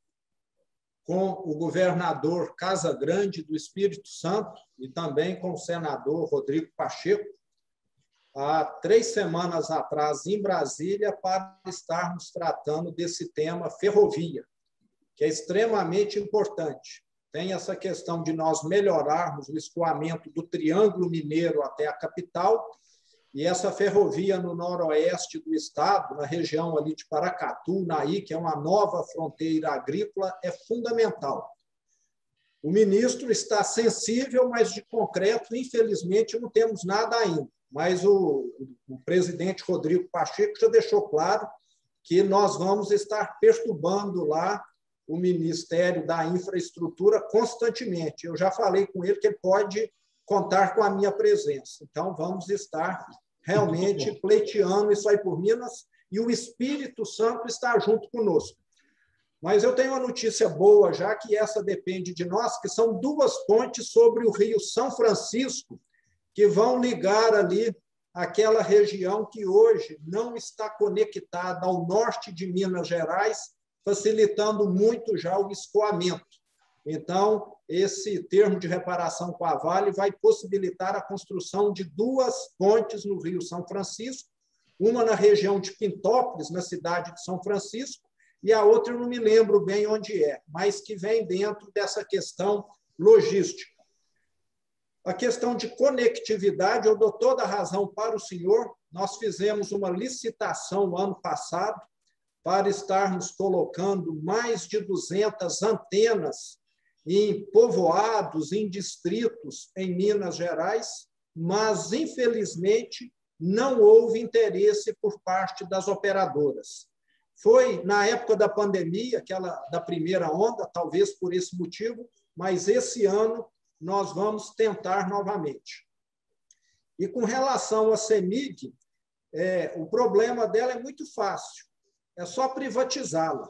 Speaker 3: com o governador Casagrande do Espírito Santo e também com o senador Rodrigo Pacheco, há 3 semanas atrás, em Brasília, para estarmos tratando desse tema ferrovia, que é extremamente importante. Tem essa questão de nós melhorarmos o escoamento do Triângulo Mineiro até a capital, e essa ferrovia no noroeste do estado, na região ali de Paracatu, Naí, que é uma nova fronteira agrícola, é fundamental. O ministro está sensível, mas de concreto, infelizmente, não temos nada ainda. Mas o presidente Rodrigo Pacheco já deixou claro que nós vamos estar perturbando lá o Ministério da Infraestrutura constantemente. Eu já falei com ele que ele pode contar com a minha presença. Então, vamos estar realmente pleiteando isso aí por Minas, e o Espírito Santo está junto conosco. Mas eu tenho uma notícia boa, já que essa depende de nós, que são 2 pontes sobre o Rio São Francisco, que vão ligar ali aquela região que hoje não está conectada ao norte de Minas Gerais, facilitando muito já o escoamento. Então, esse termo de reparação com a Vale vai possibilitar a construção de 2 pontes no Rio São Francisco, uma na região de Pintópolis, na cidade de São Francisco, e a outra eu não me lembro bem onde é, mas que vem dentro dessa questão logística. A questão de conectividade, eu dou toda a razão para o senhor. Nós fizemos uma licitação ano passado para estarmos colocando mais de 200 antenas em povoados, em distritos em Minas Gerais, mas, infelizmente, não houve interesse por parte das operadoras. Foi na época da pandemia, da primeira onda, talvez por esse motivo, mas esse ano nós vamos tentar novamente. E com relação à CEMIG, o problema dela é muito fácil, é só privatizá-la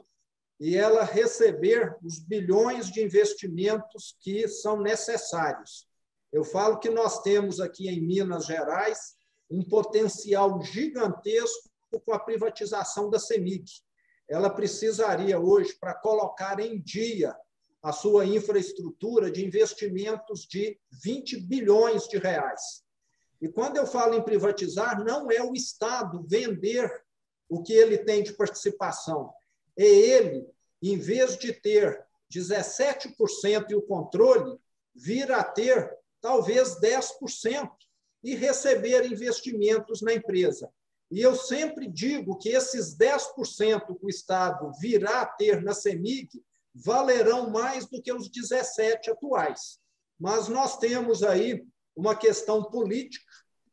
Speaker 3: e ela receber os bilhões de investimentos que são necessários. Eu falo que nós temos aqui em Minas Gerais um potencial gigantesco com a privatização da CEMIG. Ela precisaria hoje, para colocar em dia a sua infraestrutura, de investimentos de 20 bilhões de reais. E quando eu falo em privatizar, não é o Estado vender o que ele tem de participação. É ele, em vez de ter 17% e o controle, vir a ter talvez 10% e receber investimentos na empresa. E eu sempre digo que esses 10% que o Estado virá a ter na CEMIG valerão mais do que os 17% atuais. Mas nós temos aí uma questão política.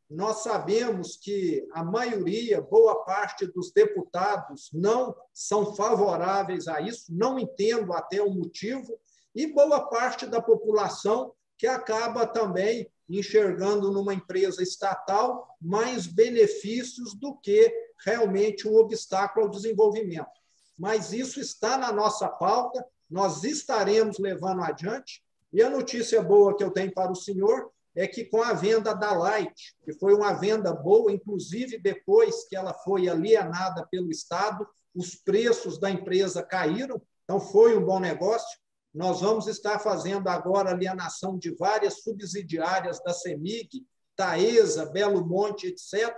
Speaker 3: Nós sabemos que a maioria, boa parte dos deputados não são favoráveis a isso, não entendo até o motivo, e boa parte da população que acaba também enxergando numa empresa estatal mais benefícios do que realmente um obstáculo ao desenvolvimento. Mas isso está na nossa pauta, nós estaremos levando adiante, e a notícia boa que eu tenho para o senhor é que com a venda da Light, que foi uma venda boa, inclusive depois que ela foi alienada pelo Estado, os preços da empresa caíram, então foi um bom negócio. Nós vamos estar fazendo agora alienação de várias subsidiárias da CEMIG, Taesa, Belo Monte, etc.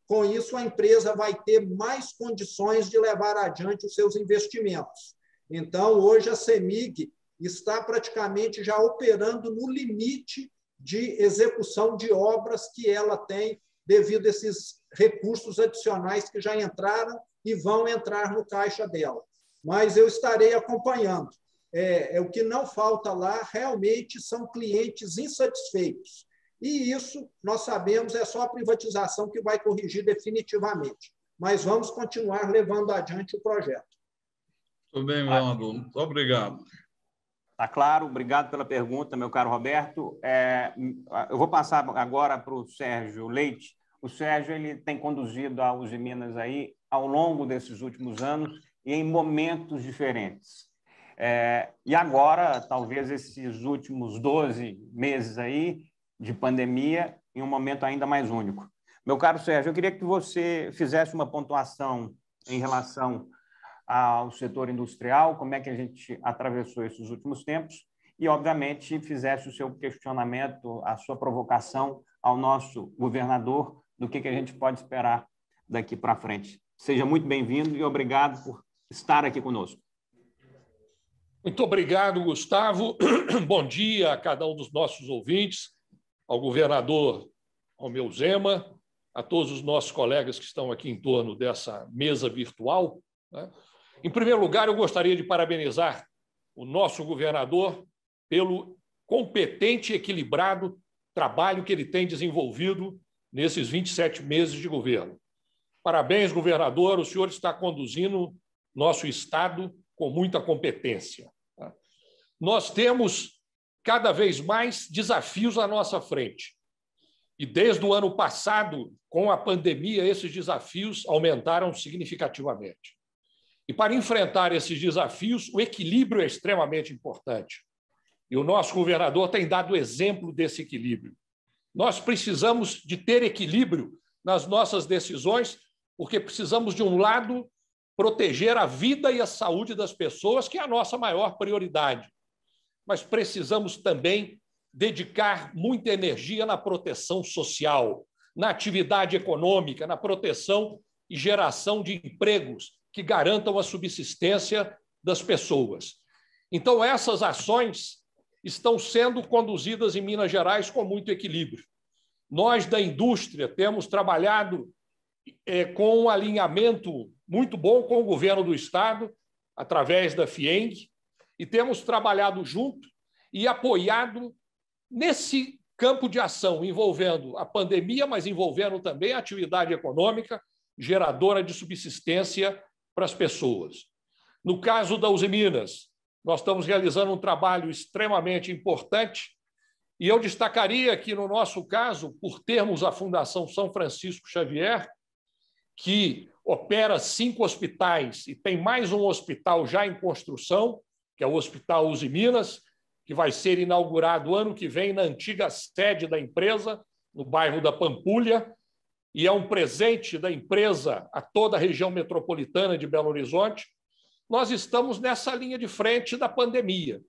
Speaker 3: Com isso, a empresa vai ter mais condições de levar adiante os seus investimentos. Então, hoje, a CEMIG está praticamente já operando no limite de execução de obras que ela tem devido a esses recursos adicionais que já entraram e vão entrar no caixa dela. Mas eu estarei acompanhando. O que não falta lá realmente são clientes insatisfeitos. E isso, nós sabemos, é só a privatização que vai corrigir definitivamente. Mas vamos continuar levando adiante o projeto.
Speaker 4: Tudo bem, governador. Muito obrigado.
Speaker 1: Está claro, obrigado pela pergunta, meu caro Roberto. Eu vou passar agora para o Sérgio Leite. O Sérgio ele tem conduzido a Uzi Minas aí ao longo desses últimos anos e em momentos diferentes. E agora, talvez esses últimos 12 meses aí de pandemia, em um momento ainda mais único. Meu caro Sérgio, eu queria que você fizesse uma pontuação em relação ao setor industrial, como é que a gente atravessou esses últimos tempos e, obviamente, fizesse o seu questionamento, a sua provocação ao nosso governador do que a gente pode esperar daqui para frente. Seja muito bem-vindo e obrigado por estar aqui conosco.
Speaker 2: Muito obrigado, Gustavo. Bom dia a cada um dos nossos ouvintes, ao governador Romeu Zema, a todos os nossos colegas que estão aqui em torno dessa mesa virtual. Em primeiro lugar, eu gostaria de parabenizar o nosso governador pelo competente e equilibrado trabalho que ele tem desenvolvido nesses 27 meses de governo. Parabéns, governador, o senhor está conduzindo nosso Estado com muita competência. Nós temos cada vez mais desafios à nossa frente. E desde o ano passado, com a pandemia, esses desafios aumentaram significativamente. E para enfrentar esses desafios, o equilíbrio é extremamente importante. E o nosso governador tem dado exemplo desse equilíbrio. Nós precisamos de ter equilíbrio nas nossas decisões, porque precisamos, de um lado, proteger a vida e a saúde das pessoas, que é a nossa maior prioridade. Mas precisamos também dedicar muita energia na proteção social, na atividade econômica, na proteção e geração de empregos que garantam a subsistência das pessoas. Então, essas ações estão sendo conduzidas em Minas Gerais com muito equilíbrio. Nós, da indústria, temos trabalhado com um alinhamento muito bom com o governo do Estado, através da FIENG, e temos trabalhado junto e apoiado nesse campo de ação, envolvendo a pandemia, mas envolvendo também a atividade econômica, geradora de subsistência para as pessoas. No caso da Uzi Minas, nós estamos realizando um trabalho extremamente importante e eu destacaria que, no nosso caso, por termos a Fundação São Francisco Xavier, que opera 5 hospitais e tem mais um hospital já em construção, que é o Hospital Uzi Minas, que vai ser inaugurado ano que vem na antiga sede da empresa, no bairro da Pampulha, e é um presente da empresa a toda a região metropolitana de Belo Horizonte. Nós estamos nessa linha de frente da pandemia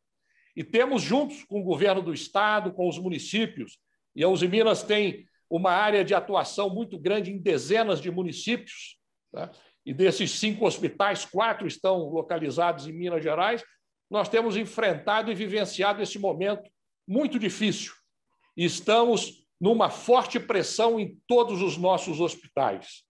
Speaker 2: e temos, juntos com o governo do Estado, com os municípios, e a Uzi Minas tem uma área de atuação muito grande em dezenas de municípios, tá? E desses 5 hospitais, 4 estão localizados em Minas Gerais. Nós temos enfrentado e vivenciado esse momento muito difícil e estamos numa forte pressão em todos os nossos hospitais.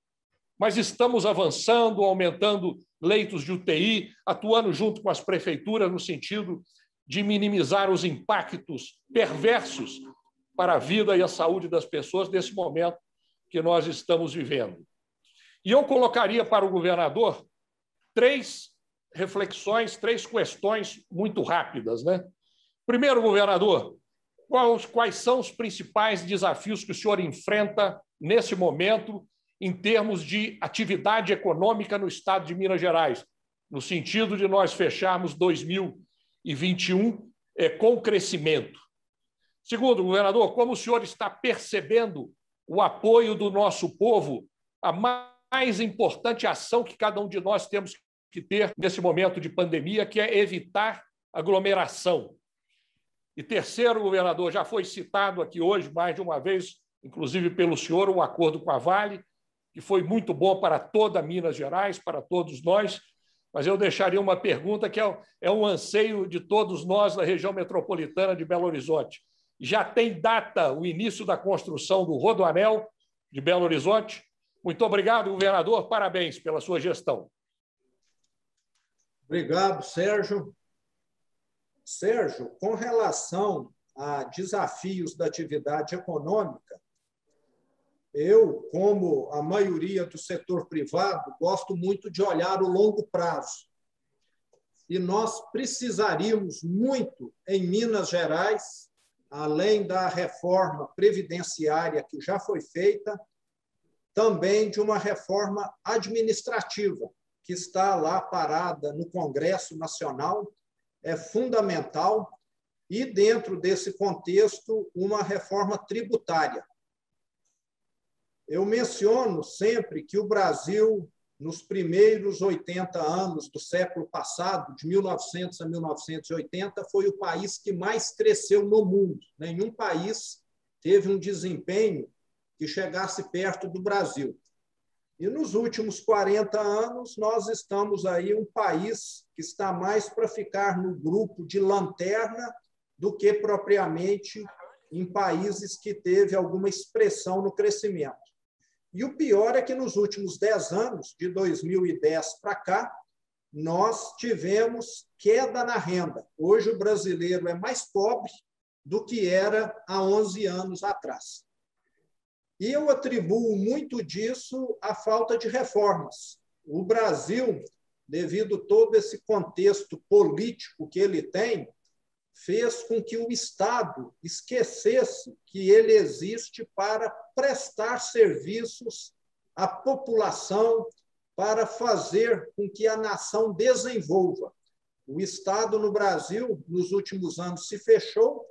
Speaker 2: Mas estamos avançando, aumentando leitos de UTI, atuando junto com as prefeituras no sentido de minimizar os impactos perversos para a vida e a saúde das pessoas nesse momento que nós estamos vivendo. E eu colocaria para o governador 3 reflexões, 3 questões muito rápidas, né? Primeiro, governador, quais são os principais desafios que o senhor enfrenta nesse momento em termos de atividade econômica no estado de Minas Gerais, no sentido de nós fecharmos 2021 com crescimento? Segundo, governador, como o senhor está percebendo o apoio do nosso povo à mais importante ação que cada um de nós temos que ter nesse momento de pandemia, que é evitar aglomeração? E terceiro, governador, já foi citado aqui hoje mais de uma vez, inclusive pelo senhor, o acordo com a Vale, que foi muito bom para toda Minas Gerais, para todos nós, mas eu deixaria uma pergunta que é um anseio de todos nós da região metropolitana de Belo Horizonte. Já tem data o início da construção do Rodoanel de Belo Horizonte. Muito obrigado, governador. Parabéns pela sua gestão.
Speaker 3: Obrigado, Sérgio. Sérgio, com relação a desafios da atividade econômica, eu, como a maioria do setor privado, gosto muito de olhar o longo prazo. E nós precisaríamos muito, em Minas Gerais, além da reforma previdenciária que já foi feita, também de uma reforma administrativa, que está lá parada no Congresso Nacional, é fundamental, e, dentro desse contexto, uma reforma tributária. Eu menciono sempre que o Brasil, nos primeiros 80 anos do século passado, de 1900 a 1980, foi o país que mais cresceu no mundo. Nenhum país teve um desempenho que chegasse perto do Brasil. E nos últimos 40 anos, nós estamos aí um país que está mais para ficar no grupo de lanterna do que propriamente em países que teve alguma expressão no crescimento. E o pior é que nos últimos 10 anos, de 2010 para cá, nós tivemos queda na renda. Hoje o brasileiro é mais pobre do que era há 11 anos atrás. E eu atribuo muito disso à falta de reformas. O Brasil, devido a todo esse contexto político que ele tem, fez com que o Estado esquecesse que ele existe para prestar serviços à população, para fazer com que a nação desenvolva. O Estado no Brasil, nos últimos anos, se fechou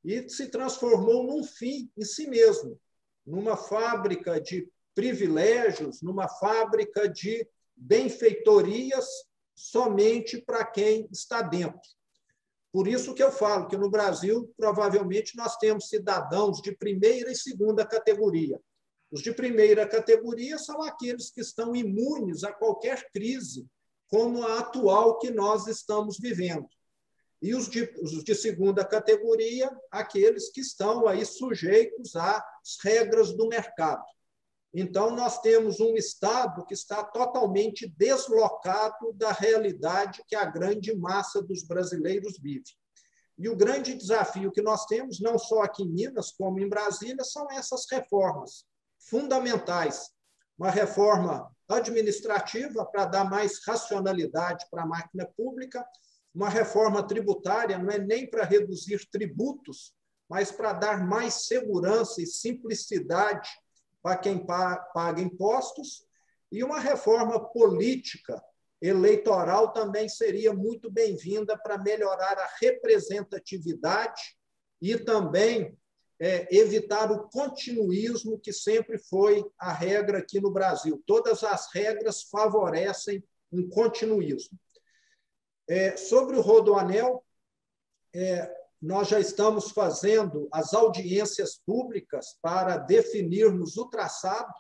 Speaker 3: e se transformou num fim em si mesmo, numa fábrica de privilégios, numa fábrica de benfeitorias somente para quem está dentro. Por isso que eu falo que no Brasil, provavelmente, nós temos cidadãos de primeira e segunda categoria. Os de primeira categoria são aqueles que estão imunes a qualquer crise, como a atual que nós estamos vivendo. E os de segunda categoria, aqueles que estão aí sujeitos às regras do mercado. Então, nós temos um Estado que está totalmente deslocado da realidade que a grande massa dos brasileiros vive. E o grande desafio que nós temos, não só aqui em Minas, como em Brasília, são essas reformas fundamentais. Uma reforma administrativa para dar mais racionalidade para a máquina pública, uma reforma tributária, não é nem para reduzir tributos, mas para dar mais segurança e simplicidade para quem paga impostos, e uma reforma política eleitoral também seria muito bem-vinda para melhorar a representatividade e também evitar o continuismo, que sempre foi a regra aqui no Brasil. Todas as regras favorecem um continuismo. Sobre o Rodoanel, nós já estamos fazendo as audiências públicas para definirmos o traçado.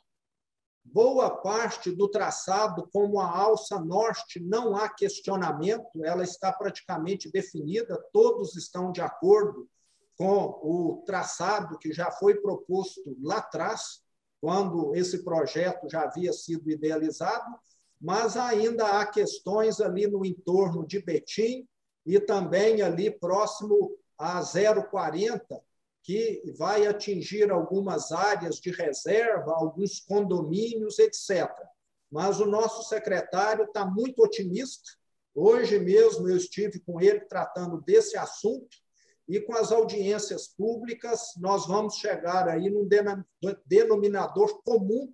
Speaker 3: Boa parte do traçado, como a alça norte, não há questionamento, ela está praticamente definida, todos estão de acordo com o traçado que já foi proposto lá atrás, quando esse projeto já havia sido idealizado, mas ainda há questões ali no entorno de Betim e também ali próximo a 040, que vai atingir algumas áreas de reserva, alguns condomínios, etc. Mas o nosso secretário está muito otimista. Hoje mesmo eu estive com ele tratando desse assunto e com as audiências públicas nós vamos chegar aí num denominador comum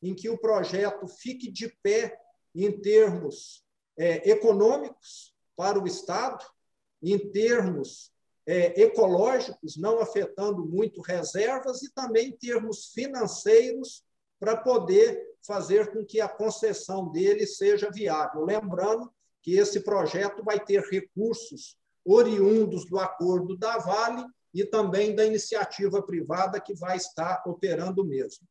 Speaker 3: em que o projeto fique de pé em termos econômicos para o Estado, em termos ecológicos, não afetando muito reservas, e também em termos financeiros, para poder fazer com que a concessão dele seja viável. Lembrando que esse projeto vai ter recursos oriundos do acordo da Vale e também da iniciativa privada que vai estar operando mesmo.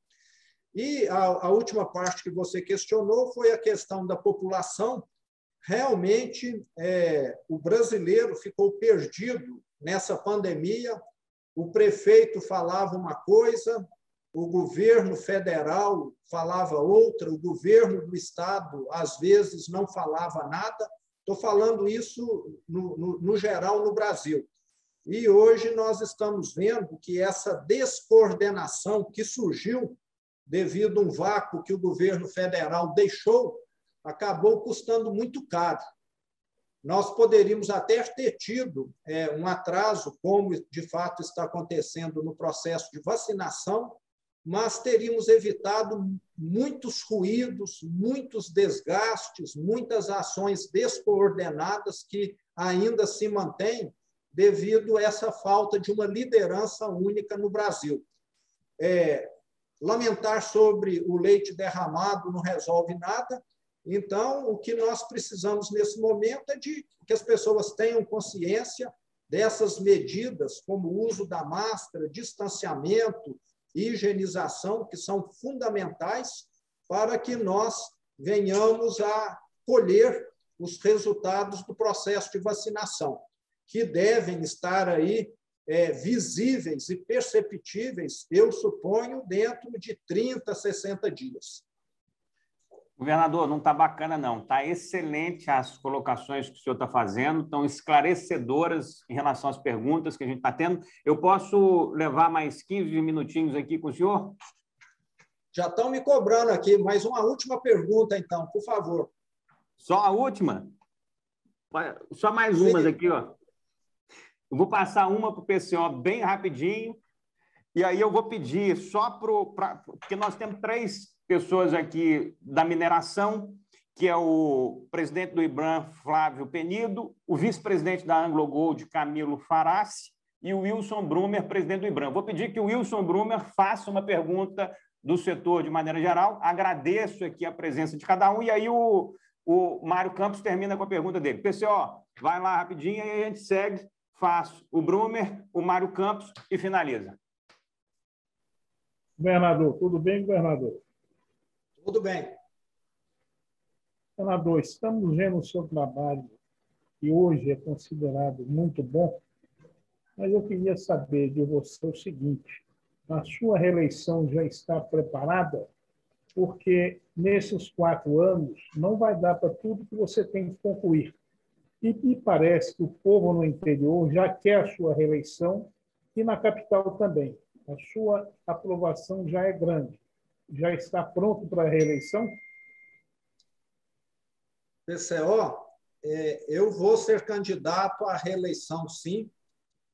Speaker 3: E a última parte que você questionou foi a questão da população. Realmente, o brasileiro ficou perdido nessa pandemia. O prefeito falava uma coisa, o governo federal falava outra, o governo do Estado, às vezes, não falava nada. Estou falando isso no geral no Brasil. E hoje nós estamos vendo que essa descoordenação que surgiu devido a um vácuo que o governo federal deixou, acabou custando muito caro. Nós poderíamos até ter tido um atraso, como de fato está acontecendo no processo de vacinação, mas teríamos evitado muitos ruídos, muitos desgastes, muitas ações descoordenadas que ainda se mantêm devido a essa falta de uma liderança única no Brasil. Lamentar sobre o leite derramado não resolve nada. Então, o que nós precisamos nesse momento é de que as pessoas tenham consciência dessas medidas, como o uso da máscara, distanciamento, higienização, que são fundamentais para que nós venhamos a colher os resultados do processo de vacinação, que devem estar aí visíveis e perceptíveis, eu suponho, dentro de 30, 60 dias.
Speaker 1: Governador, não está bacana, não. Está excelente as colocações que o senhor está fazendo, estão esclarecedoras em relação às perguntas que a gente está tendo. Eu posso levar mais 15 minutinhos aqui com o senhor?
Speaker 3: Já estão me cobrando aqui, mas uma última pergunta, então, por favor.
Speaker 1: Só a última? Só mais umas aqui, ó. Eu vou passar uma para o PCO bem rapidinho, e aí eu vou pedir só porque nós temos 3 pessoas aqui da mineração, que é o presidente do IBRAM, Flávio Penido, o vice-presidente da Anglo Gold, Camilo Farassi, e o Wilson Brumer, presidente do IBRAM. Vou pedir que o Wilson Brumer faça uma pergunta do setor de maneira geral. Agradeço aqui a presença de cada um, e aí o Mário Campos termina com a pergunta dele. PCO, vai lá rapidinho e a gente segue. Faço o Brumer, o Mário Campos e finaliza.
Speaker 5: Governador, tudo bem, governador?
Speaker 3: Tudo bem.
Speaker 5: Governador, estamos vendo o seu trabalho, que hoje é considerado muito bom, mas eu queria saber de você o seguinte: a sua reeleição já está preparada? Porque nesses 4 anos não vai dar para tudo que você tem que concluir. E me parece que o povo no interior já quer a sua reeleição e na capital também. A sua aprovação já é grande. Já está pronto para a reeleição?
Speaker 3: PCO, eu vou ser candidato à reeleição, sim.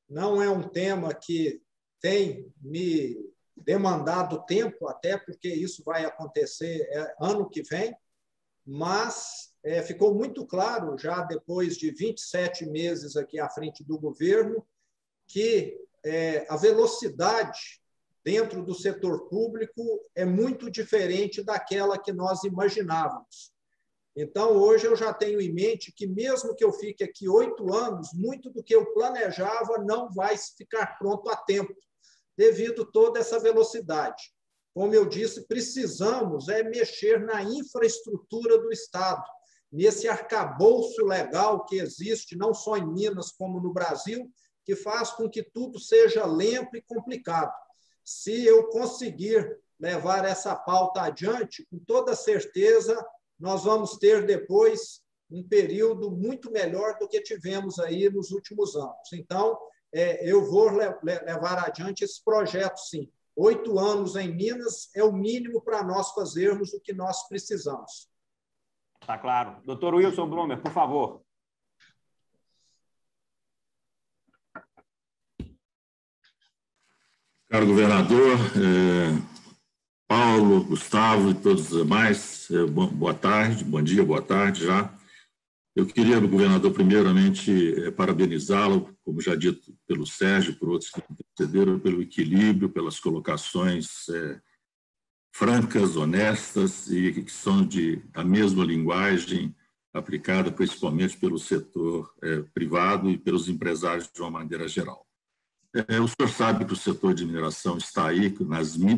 Speaker 3: Não é um tema que tem me demandado tempo, até porque isso vai acontecer ano que vem, mas ficou muito claro, já depois de 27 meses aqui à frente do governo, que a velocidade dentro do setor público é muito diferente daquela que nós imaginávamos. Então, hoje eu já tenho em mente que, mesmo que eu fique aqui 8 anos, muito do que eu planejava não vai ficar pronto a tempo, devido a toda essa velocidade. Como eu disse, precisamos mexer na infraestrutura do Estado, nesse arcabouço legal que existe, não só em Minas, como no Brasil, que faz com que tudo seja lento e complicado. Se eu conseguir levar essa pauta adiante, com toda certeza, nós vamos ter depois um período muito melhor do que tivemos aí nos últimos anos. Então, eu vou levar adiante esse projeto, sim. 8 anos em Minas é o mínimo para nós fazermos o que nós precisamos.
Speaker 1: Está claro. Doutor Wilson Brumer, por favor.
Speaker 6: Caro governador, Paulo, Gustavo e todos os demais, boa tarde, bom dia, boa tarde já. Eu queria, governador, primeiramente, parabenizá-lo, como já dito pelo Sérgio e por outros que antecederam, pelo equilíbrio, pelas colocações francas, honestas e que são da mesma linguagem aplicada principalmente pelo setor privado e pelos empresários de uma maneira geral. O senhor sabe que o setor de mineração está aí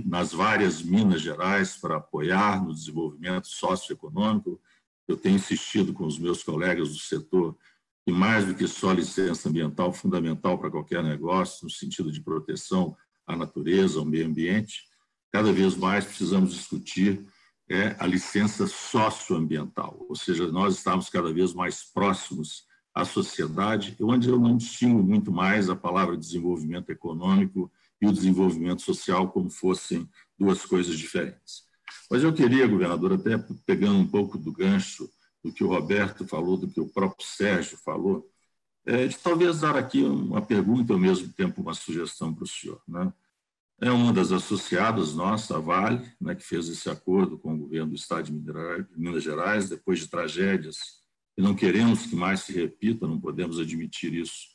Speaker 6: nas várias Minas Gerais para apoiar no desenvolvimento socioeconômico. Eu tenho insistido com os meus colegas do setor que mais do que só licença ambiental, fundamental para qualquer negócio, no sentido de proteção à natureza, ao meio ambiente, cada vez mais precisamos discutir a licença socioambiental, ou seja, nós estamos cada vez mais próximos à sociedade, onde eu não distingo muito mais a palavra desenvolvimento econômico e o desenvolvimento social como fossem duas coisas diferentes. Mas eu queria, governador, até pegando um pouco do gancho do que o Roberto falou, do que o próprio Sérgio falou, de talvez dar aqui uma pergunta e, ao mesmo tempo, uma sugestão para o senhor, né? É uma das associadas nossa, a Vale, né, que fez esse acordo com o governo do Estado de Minas Gerais, depois de tragédias, e não queremos que mais se repita, não podemos admitir isso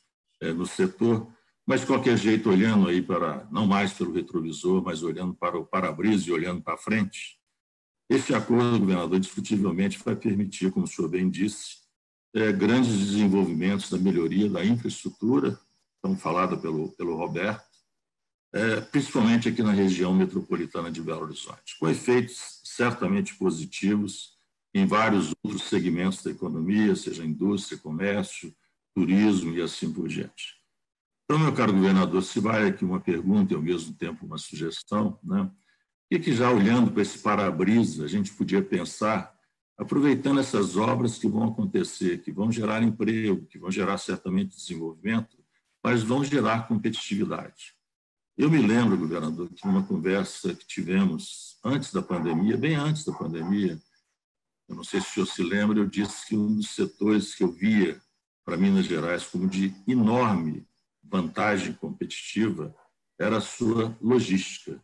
Speaker 6: no setor, mas, de qualquer jeito, olhando aí para, não mais pelo retrovisor, mas olhando para o para-brisa e olhando para frente, esse acordo, governador, discutivelmente vai permitir, como o senhor bem disse, grandes desenvolvimentos da melhoria da infraestrutura, então falada pelo Roberto, principalmente aqui na região metropolitana de Belo Horizonte, com efeitos certamente positivos em vários outros segmentos da economia, seja indústria, comércio, turismo e assim por diante. Então, meu caro governador, se vale aqui uma pergunta e, ao mesmo tempo, uma sugestão, né? O que já olhando para esse para-brisa, a gente podia pensar, aproveitando essas obras que vão acontecer, que vão gerar emprego, que vão gerar certamente desenvolvimento, mas vão gerar competitividade. Eu me lembro, governador, que numa conversa que tivemos antes da pandemia, bem antes da pandemia, eu não sei se o senhor se lembra, eu disse que um dos setores que eu via para Minas Gerais como de enorme vantagem competitiva era a sua logística,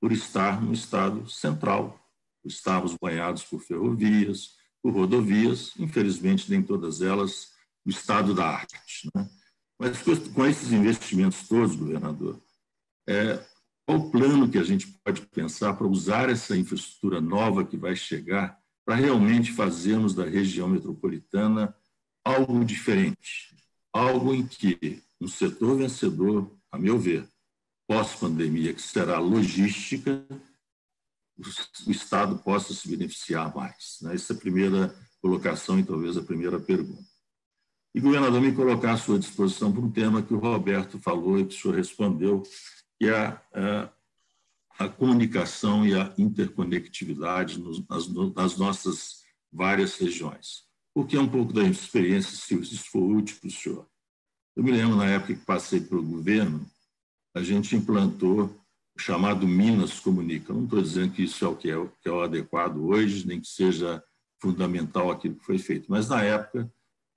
Speaker 6: por estar no estado central, por estarmos banhados por ferrovias, por rodovias, infelizmente nem todas elas no estado da arte, né? Mas com esses investimentos todos, governador, qual o plano que a gente pode pensar para usar essa infraestrutura nova que vai chegar para realmente fazermos da região metropolitana algo diferente, algo em que um setor vencedor, a meu ver, pós-pandemia, que será a logística, o Estado possa se beneficiar mais, né? Essa é a primeira colocação e talvez a primeira pergunta. E, governador, me colocar à sua disposição para um tema que o Roberto falou e que o senhor respondeu, que é a comunicação e a interconectividade nas nossas várias regiões. Porque é um pouco da experiência, se isso for útil para o senhor. Eu me lembro, na época que passei pelo governo, a gente implantou o chamado Minas Comunica. Não estou dizendo que isso é o adequado hoje, nem que seja fundamental aquilo que foi feito, mas, na época,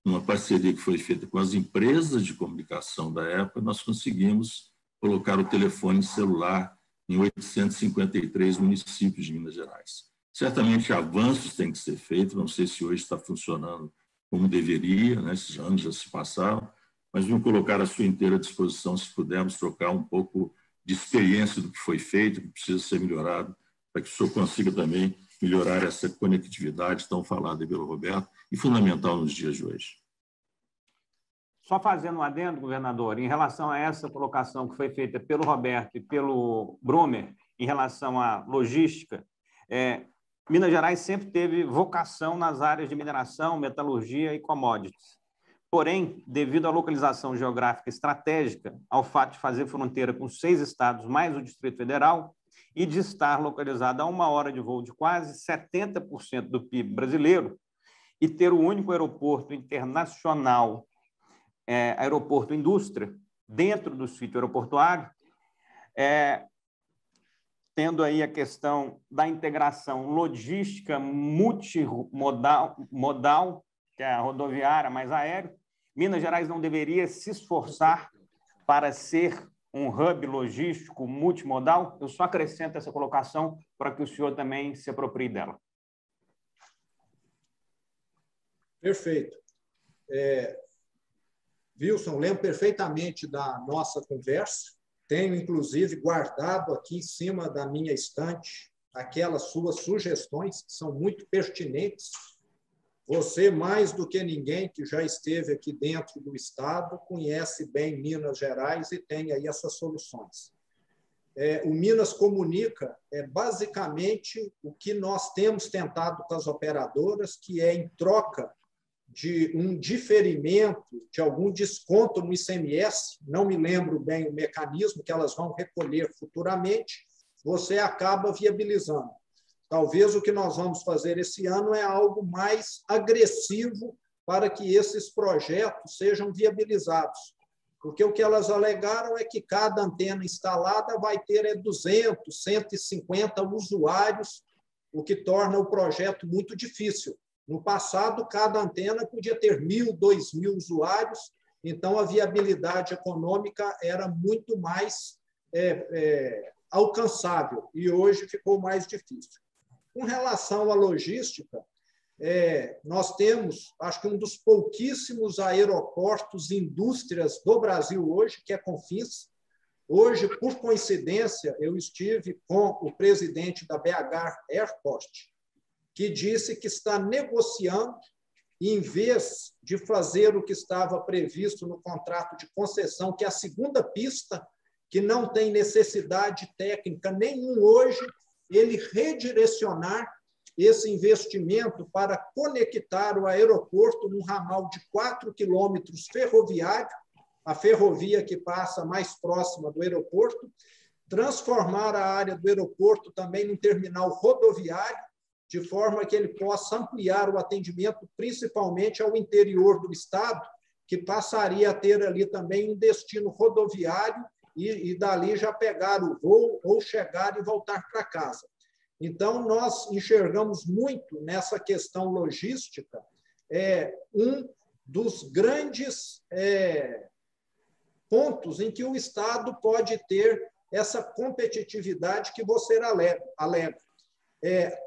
Speaker 6: numa parceria que foi feita com as empresas de comunicação da época, nós conseguimos colocar o telefone celular em 853 municípios de Minas Gerais. Certamente avanços têm que ser feitos, não sei se hoje está funcionando como deveria, né? Esses anos já se passaram, mas vamos colocar à sua inteira disposição se pudermos trocar um pouco de experiência do que foi feito, que precisa ser melhorado, para que o senhor consiga também melhorar essa conectividade tão falada pelo Roberto e fundamental nos dias de hoje.
Speaker 1: Só fazendo um adendo, governador, em relação a essa colocação que foi feita pelo Roberto e pelo Brumer, em relação à logística, Minas Gerais sempre teve vocação nas áreas de mineração, metalurgia e commodities. Porém, devido à localização geográfica estratégica, ao fato de fazer fronteira com 6 estados mais o Distrito Federal e de estar localizada a 1 hora de voo de quase 70% do PIB brasileiro e ter o único aeroporto internacional, aeroporto indústria, dentro do sítio aeroportuário, tendo aí a questão da integração logística multimodal, que é a rodoviária mais aérea, Minas Gerais não deveria se esforçar para ser um hub logístico multimodal? Eu só acrescento essa colocação para que o senhor também se aproprie dela.
Speaker 3: Perfeito. Wilson, lembro perfeitamente da nossa conversa. Tenho, inclusive, guardado aqui em cima da minha estante aquelas suas sugestões, que são muito pertinentes. Você, mais do que ninguém que já esteve aqui dentro do Estado, conhece bem Minas Gerais e tem aí essas soluções. O Minas Comunica é basicamente o que nós temos tentado com as operadoras, que é em troca de um diferimento, de algum desconto no ICMS, não me lembro bem o mecanismo que elas vão recolher futuramente, você acaba viabilizando. Talvez o que nós vamos fazer esse ano é algo mais agressivo para que esses projetos sejam viabilizados. Porque o que elas alegaram é que cada antena instalada vai ter 200, 150 usuários, o que torna o projeto muito difícil. No passado, cada antena podia ter 1.000, 2.000 usuários, então a viabilidade econômica era muito mais alcançável, e hoje ficou mais difícil. Com relação à logística, nós temos, acho que um dos pouquíssimos aeroportos e indústrias do Brasil hoje, que é Confins. Hoje, por coincidência, eu estive com o presidente da BH Airport, que disse que está negociando, em vez de fazer o que estava previsto no contrato de concessão, que é a segunda pista, que não tem necessidade técnica nenhuma hoje, ele redirecionar esse investimento para conectar o aeroporto num ramal de 4 quilômetros ferroviário, a ferrovia que passa mais próxima do aeroporto, transformar a área do aeroporto também num terminal rodoviário, de forma que ele possa ampliar o atendimento, principalmente ao interior do estado, que passaria a ter ali também um destino rodoviário e dali já pegar o voo ou chegar e voltar para casa. Então, nós enxergamos muito nessa questão logística um dos grandes pontos em que o Estado pode ter essa competitividade que você alega.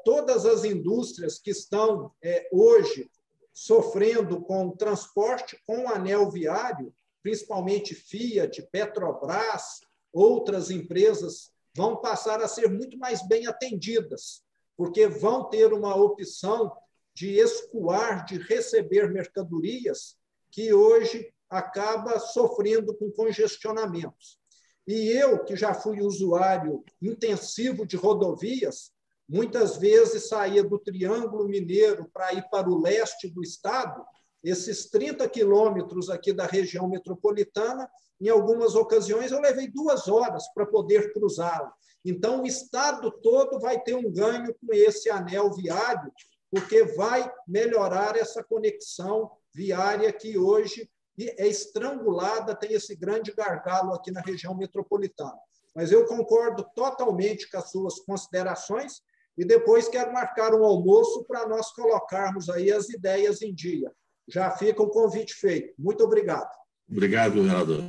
Speaker 3: Todas as indústrias que estão hoje sofrendo com o transporte, com o anel viário, principalmente Fiat, Petrobras, outras empresas, vão passar a ser muito mais bem atendidas, porque vão ter uma opção de escoar, de receber mercadorias que hoje acaba sofrendo com congestionamentos. E eu, que já fui usuário intensivo de rodovias, muitas vezes saía do Triângulo Mineiro para ir para o leste do estado, esses 30 quilômetros aqui da região metropolitana, em algumas ocasiões eu levei 2 horas para poder cruzá-lo. Então, o estado todo vai ter um ganho com esse anel viário, porque vai melhorar essa conexão viária que hoje é estrangulada, tem esse grande gargalo aqui na região metropolitana. Mas eu concordo totalmente com as suas considerações e depois quero marcar um almoço para nós colocarmos aí as ideias em dia. Já fica o convite feito. Muito obrigado.
Speaker 6: Obrigado, governador.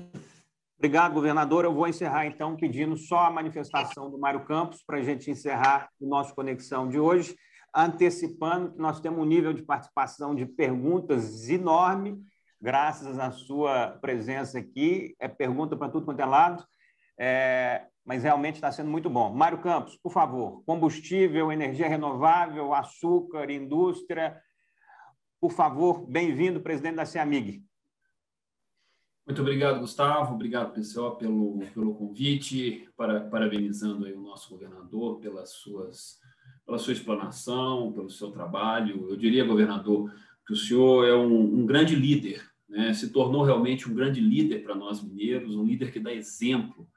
Speaker 1: Obrigado, governador. Eu vou encerrar, então, pedindo só a manifestação do Mário Campos para a gente encerrar o nosso Conexão de hoje, antecipando que nós temos um nível de participação de perguntas enorme, graças à sua presença aqui. É pergunta para tudo quanto é lado, mas realmente está sendo muito bom. Mário Campos, por favor, combustível, energia renovável, açúcar, indústria. Por favor, bem-vindo, presidente da CEAMIG.
Speaker 7: Muito obrigado, Gustavo. Obrigado, pessoal, pelo convite, parabenizando aí o nosso governador pela sua explanação, pelo seu trabalho. Eu diria, governador, que o senhor é um grande líder, né? Se tornou realmente um grande líder para nós mineiros, um líder que dá exemplo.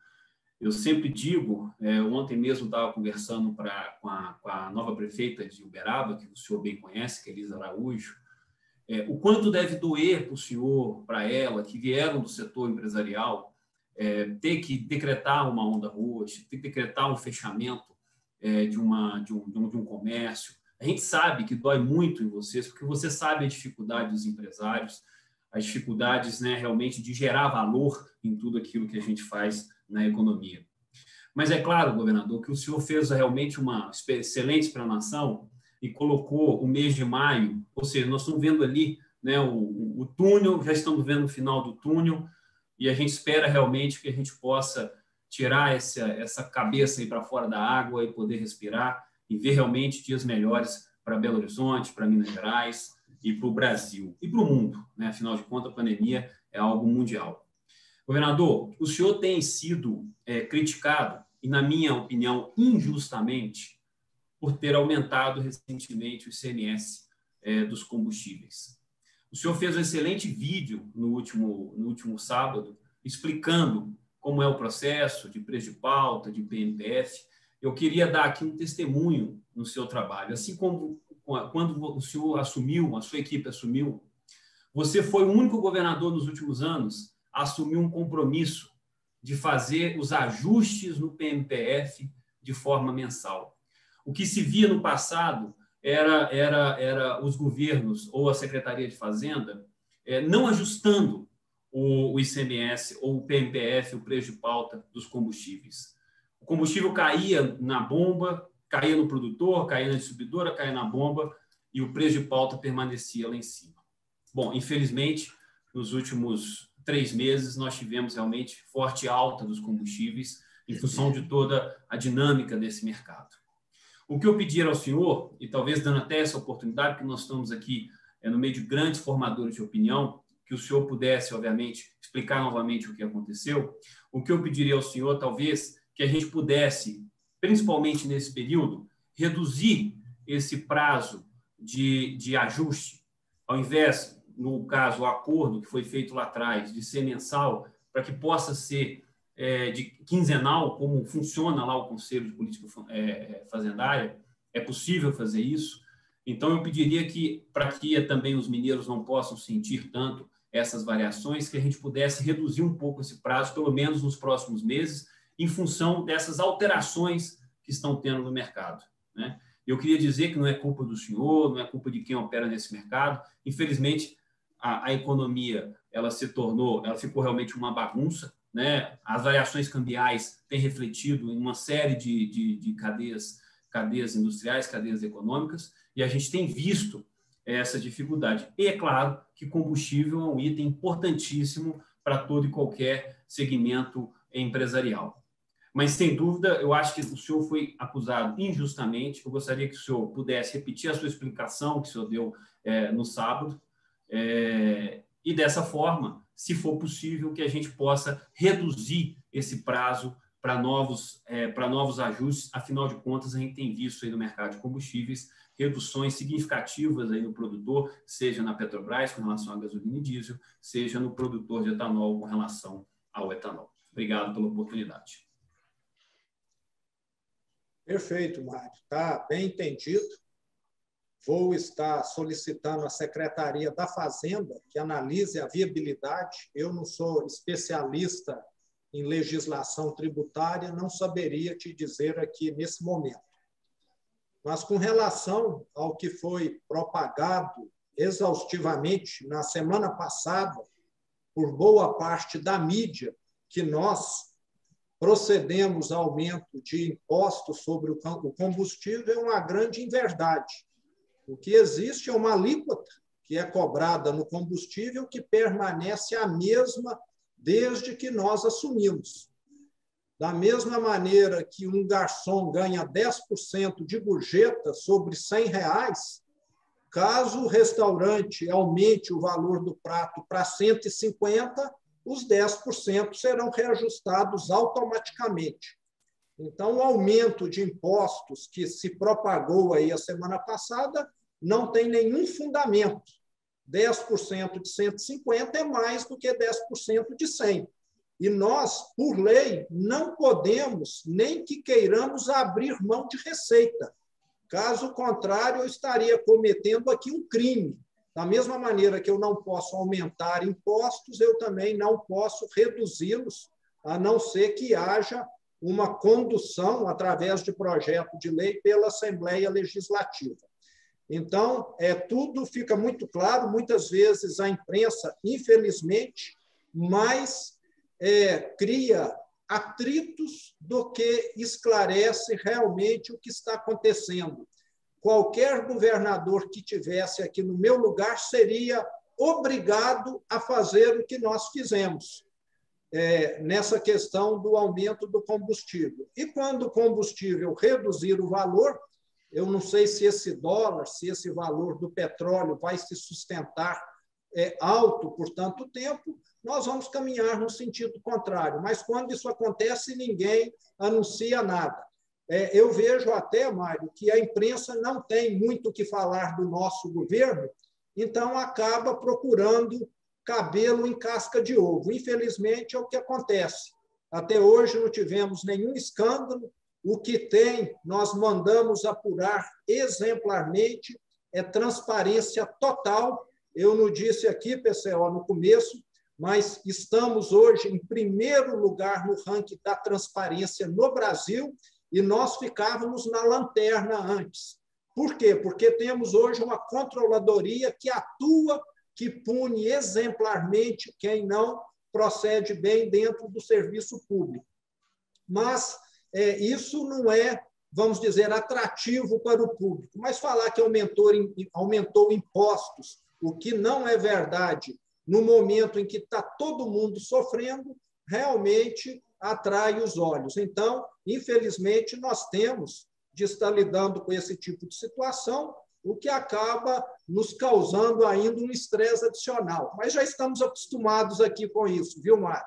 Speaker 7: Eu sempre digo, ontem mesmo estava conversando com a nova prefeita de Uberaba, que o senhor bem conhece, que é Elisa Araújo, o quanto deve doer para o senhor, para ela, que vieram do setor empresarial, ter que decretar uma onda roxa, ter que decretar um fechamento de um comércio. A gente sabe que dói muito em vocês, porque você sabe a dificuldade dos empresários, as dificuldades, né, realmente de gerar valor em tudo aquilo que a gente faz na economia. Mas é claro, governador, que o senhor fez realmente uma excelente explanação e colocou o mês de maio, ou seja, nós estamos vendo ali, né, o túnel, já estamos vendo o final do túnel, e a gente espera realmente que a gente possa tirar essa cabeça aí para fora da água e poder respirar e ver realmente dias melhores para Belo Horizonte, para Minas Gerais e para o Brasil e para o mundo, né? Afinal de contas, a pandemia é algo mundial. Governador, o senhor tem sido criticado, e na minha opinião, injustamente, por ter aumentado recentemente o ICMS dos combustíveis. O senhor fez um excelente vídeo no último sábado, explicando como é o processo de preço de pauta, de PNPF, eu queria dar aqui um testemunho no seu trabalho. Assim como quando o senhor assumiu, a sua equipe assumiu, você foi o único governador nos últimos anos a assumir um compromisso de fazer os ajustes no PMPF de forma mensal. O que se via no passado era os governos ou a Secretaria de Fazenda não ajustando o ICMS ou o PMPF, o preço de pauta dos combustíveis. O combustível caía na bomba, caía no produtor, caía na distribuidora, caía na bomba e o preço de pauta permanecia lá em cima. Bom, infelizmente, nos últimos 3 meses, nós tivemos realmente forte alta dos combustíveis em função de toda a dinâmica desse mercado. O que eu pedir ao senhor, e talvez dando até essa oportunidade, porque nós estamos aqui no meio de grandes formadores de opinião, que o senhor pudesse, obviamente, explicar novamente o que aconteceu, o que eu pediria ao senhor, talvez, que a gente pudesse, principalmente nesse período, reduzir esse prazo de ajuste, ao invés, no caso, o acordo que foi feito lá atrás, de ser mensal, para que possa ser de quinzenal, como funciona lá o Conselho de Política Fazendária, é possível fazer isso. Então, eu pediria que, para que também os mineiros não possam sentir tanto essas variações, que a gente pudesse reduzir um pouco esse prazo, pelo menos nos próximos meses, em função dessas alterações que estão tendo no mercado, né? Eu queria dizer que não é culpa do senhor, não é culpa de quem opera nesse mercado. Infelizmente, a economia ela ficou realmente uma bagunça, né? As variações cambiais têm refletido em uma série de cadeias industriais, cadeias econômicas, e a gente tem visto essa dificuldade. E é claro que combustível é um item importantíssimo para todo e qualquer segmento empresarial. Mas, sem dúvida, eu acho que o senhor foi acusado injustamente. Eu gostaria que o senhor pudesse repetir a sua explicação que o senhor deu no sábado, e, dessa forma, se for possível, que a gente possa reduzir esse prazo para novos ajustes. Afinal de contas, a gente tem visto aí no mercado de combustíveis reduções significativas aí no produtor, seja na Petrobras com relação à gasolina e diesel, seja no produtor de etanol com relação ao etanol. Obrigado pela oportunidade.
Speaker 3: Perfeito, Mário. Está bem entendido. Vou estar solicitando à Secretaria da Fazenda que analise a viabilidade. Eu não sou especialista em legislação tributária, não saberia te dizer aqui nesse momento. Mas, com relação ao que foi propagado exaustivamente na semana passada por boa parte da mídia, que nós procedemos ao aumento de impostos sobre o combustível, é uma grande inverdade. O que existe é uma alíquota que é cobrada no combustível que permanece a mesma desde que nós assumimos. Da mesma maneira que um garçom ganha 10% de gorjeta sobre R$100, caso o restaurante aumente o valor do prato para 150, os 10% serão reajustados automaticamente. Então, o aumento de impostos que se propagou aí a semana passada não tem nenhum fundamento. 10% de 150 é mais do que 10% de 100. E nós, por lei, não podemos, nem que queiramos, abrir mão de receita. Caso contrário, eu estaria cometendo aqui um crime. Da mesma maneira que eu não posso aumentar impostos, eu também não posso reduzi-los, a não ser que haja uma condução, através de projeto de lei, pela Assembleia Legislativa. Então, tudo fica muito claro. Muitas vezes a imprensa, infelizmente, mais cria atritos do que esclarece realmente o que está acontecendo. Qualquer governador que tivesse aqui no meu lugar seria obrigado a fazer o que nós fizemos nessa questão do aumento do combustível. E quando o combustível reduzir o valor, eu não sei se esse dólar, se esse valor do petróleo vai se sustentar alto por tanto tempo, nós vamos caminhar no sentido contrário. Mas, quando isso acontece, ninguém anuncia nada. Eu vejo até, Mário, que a imprensa não tem muito o que falar do nosso governo, então acaba procurando cabelo em casca de ovo. Infelizmente, é o que acontece. Até hoje não tivemos nenhum escândalo o que tem, nós mandamos apurar exemplarmente, é transparência total. Eu não disse aqui, PCO, no começo, mas estamos hoje em primeiro lugar no ranking da transparência no Brasil e nós ficávamos na lanterna antes. Por quê? Porque temos hoje uma controladoria que atua, que pune exemplarmente quem não procede bem dentro do serviço público. Mas isso não é, vamos dizer, atrativo para o público. Mas falar que aumentou impostos, o que não é verdade, no momento em que está todo mundo sofrendo, realmente atrai os olhos. Então, infelizmente, nós temos de estar lidando com esse tipo de situação, o que acaba nos causando ainda um estresse adicional. Mas já estamos acostumados aqui com isso, viu, Mário?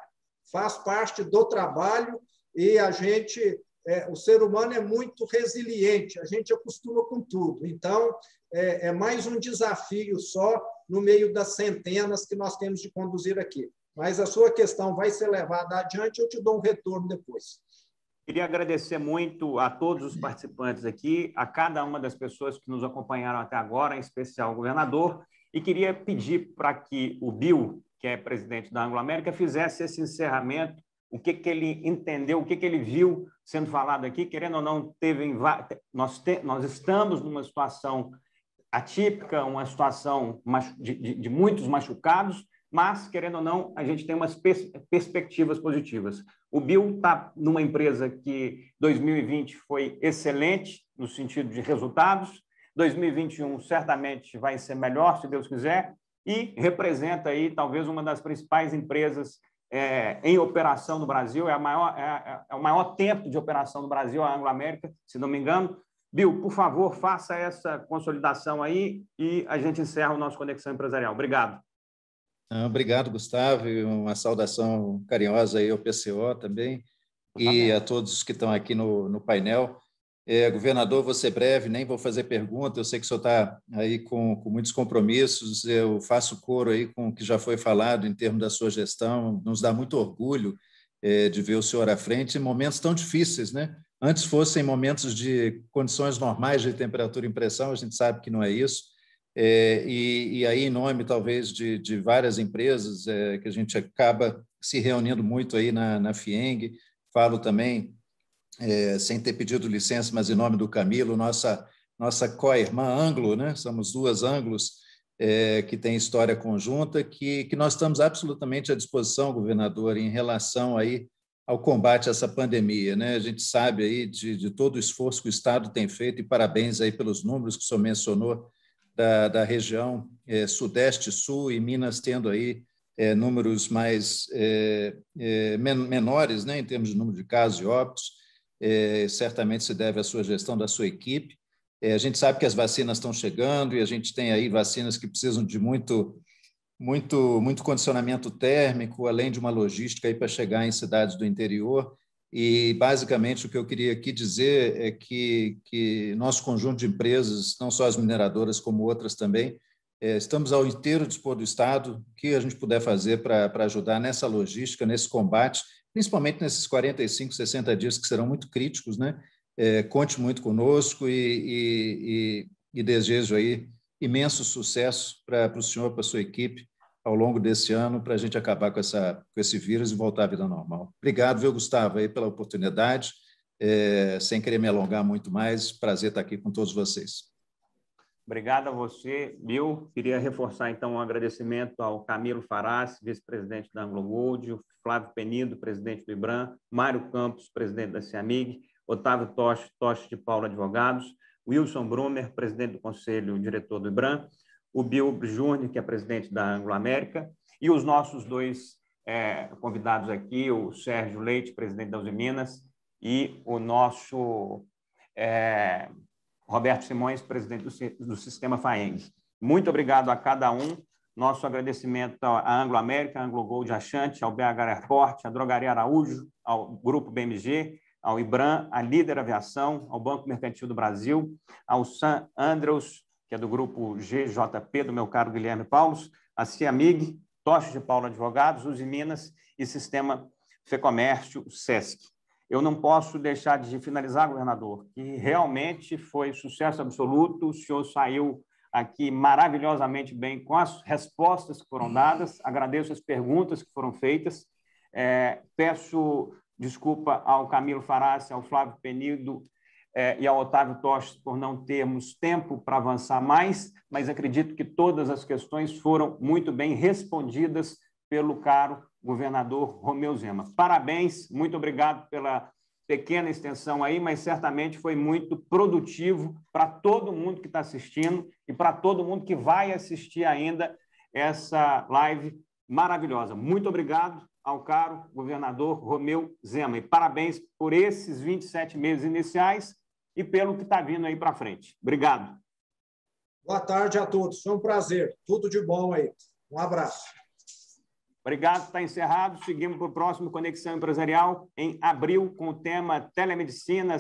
Speaker 3: Faz parte do trabalho e a gente, o ser humano é muito resiliente, a gente acostuma com tudo. Então, é mais um desafio só no meio das centenas que nós temos de conduzir aqui. Mas a sua questão vai ser levada adiante, eu te dou um retorno depois.
Speaker 1: Queria agradecer muito a todos os participantes aqui, a cada uma das pessoas que nos acompanharam até agora, em especial o governador, e queria pedir para que o Bill, que é presidente da Anglo América, fizesse esse encerramento, o que ele entendeu, o que ele viu sendo falado aqui, querendo ou não, nós estamos numa situação atípica, uma situação de muitos machucados, mas, querendo ou não, a gente tem umas perspectivas positivas. O Bill está numa empresa que 2020 foi excelente no sentido de resultados, 2021 certamente vai ser melhor, se Deus quiser, e representa aí talvez uma das principais empresas em operação no Brasil, é o maior tempo de operação no Brasil, a Anglo América, se não me engano. Bill, por favor, faça essa consolidação aí e a gente encerra o nosso Conexão Empresarial. Obrigado.
Speaker 8: Obrigado, Gustavo, e uma saudação carinhosa aí ao PCO também e a todos os que estão aqui no painel. Governador, vou ser breve, nem vou fazer pergunta, eu sei que o senhor está aí com muitos compromissos, eu faço coro aí com o que já foi falado em termos da sua gestão, nos dá muito orgulho de ver o senhor à frente em momentos tão difíceis, né? Antes fossem momentos de condições normais de temperatura e pressão, a gente sabe que não é isso, e aí, em nome, talvez, de várias empresas, que a gente acaba se reunindo muito aí na FIENG, falo também, sem ter pedido licença, mas em nome do Camilo, nossa co-irmã Anglo, né? Somos duas Anglos que têm história conjunta, que nós estamos absolutamente à disposição, governador, em relação aí ao combate a essa pandemia, né? A gente sabe aí de todo o esforço que o Estado tem feito, e parabéns aí pelos números que o senhor mencionou, da região Sudeste, Sul e Minas tendo aí números mais menores, né, em termos de número de casos e óbitos, certamente se deve à sua gestão, da sua equipe. A gente sabe que as vacinas estão chegando e a gente tem aí vacinas que precisam de muito condicionamento térmico, além de uma logística aí para chegar em cidades do interior. E, basicamente, o que eu queria aqui dizer é que nosso conjunto de empresas, não só as mineradoras, como outras também, estamos ao inteiro dispor do Estado, o que a gente puder fazer para ajudar nessa logística, nesse combate, principalmente nesses 45, 60 dias que serão muito críticos, né? Conte muito conosco e desejo aí imenso sucesso para o senhor, para a sua equipe, ao longo desse ano, para a gente acabar com esse vírus e voltar à vida normal. Obrigado, viu, Gustavo, aí, pela oportunidade. Sem querer me alongar muito mais, prazer estar aqui com todos vocês.
Speaker 1: Obrigado a você, Bill. Queria reforçar, então, um agradecimento ao Camilo Farás, vice-presidente da Anglo Gold, o Flávio Penido, presidente do IBRAM, Mário Campos, presidente da CIAMIG, Otávio Toche de Paula Advogados, Wilson Brumer, presidente do Conselho Diretor do IBRAM, o Bill Júnior, que é presidente da Anglo América, e os nossos dois convidados aqui, o Sérgio Leite, presidente da Uzi Minas, e o nosso Roberto Simões, presidente do Sistema FAENG. Muito obrigado a cada um. Nosso agradecimento à Anglo América, à Anglo Gold Achante, ao BH Airport, à Drogaria Araújo, ao Grupo BMG, ao IBRAM, à Líder Aviação, ao Banco Mercantil do Brasil, ao San Andrews, que é do grupo GJP, do meu caro Guilherme Paulos, a CIAMIG, Toche de Paula Advogados, Uzi Minas e Sistema Fecomércio, SESC. eu não posso deixar de finalizar, governador, que realmente foi sucesso absoluto, o senhor saiu aqui maravilhosamente bem com as respostas que foram dadas, agradeço as perguntas que foram feitas, peço desculpa ao Camilo Farassi, ao Flávio Penido e ao Otávio Tostes por não termos tempo para avançar mais, mas acredito que todas as questões foram muito bem respondidas pelo caro governador Romeu Zema. Parabéns, muito obrigado pela pequena extensão aí, mas certamente foi muito produtivo para todo mundo que está assistindo e para todo mundo que vai assistir ainda essa live maravilhosa. Muito obrigado ao caro governador Romeu Zema e parabéns por esses 27 meses iniciais e pelo que está vindo aí para frente. Obrigado.
Speaker 3: Boa tarde a todos. Foi um prazer. Tudo de bom aí. Um abraço.
Speaker 1: Obrigado, está encerrado. Seguimos para o próximo Conexão Empresarial em abril com o tema Telemedicina,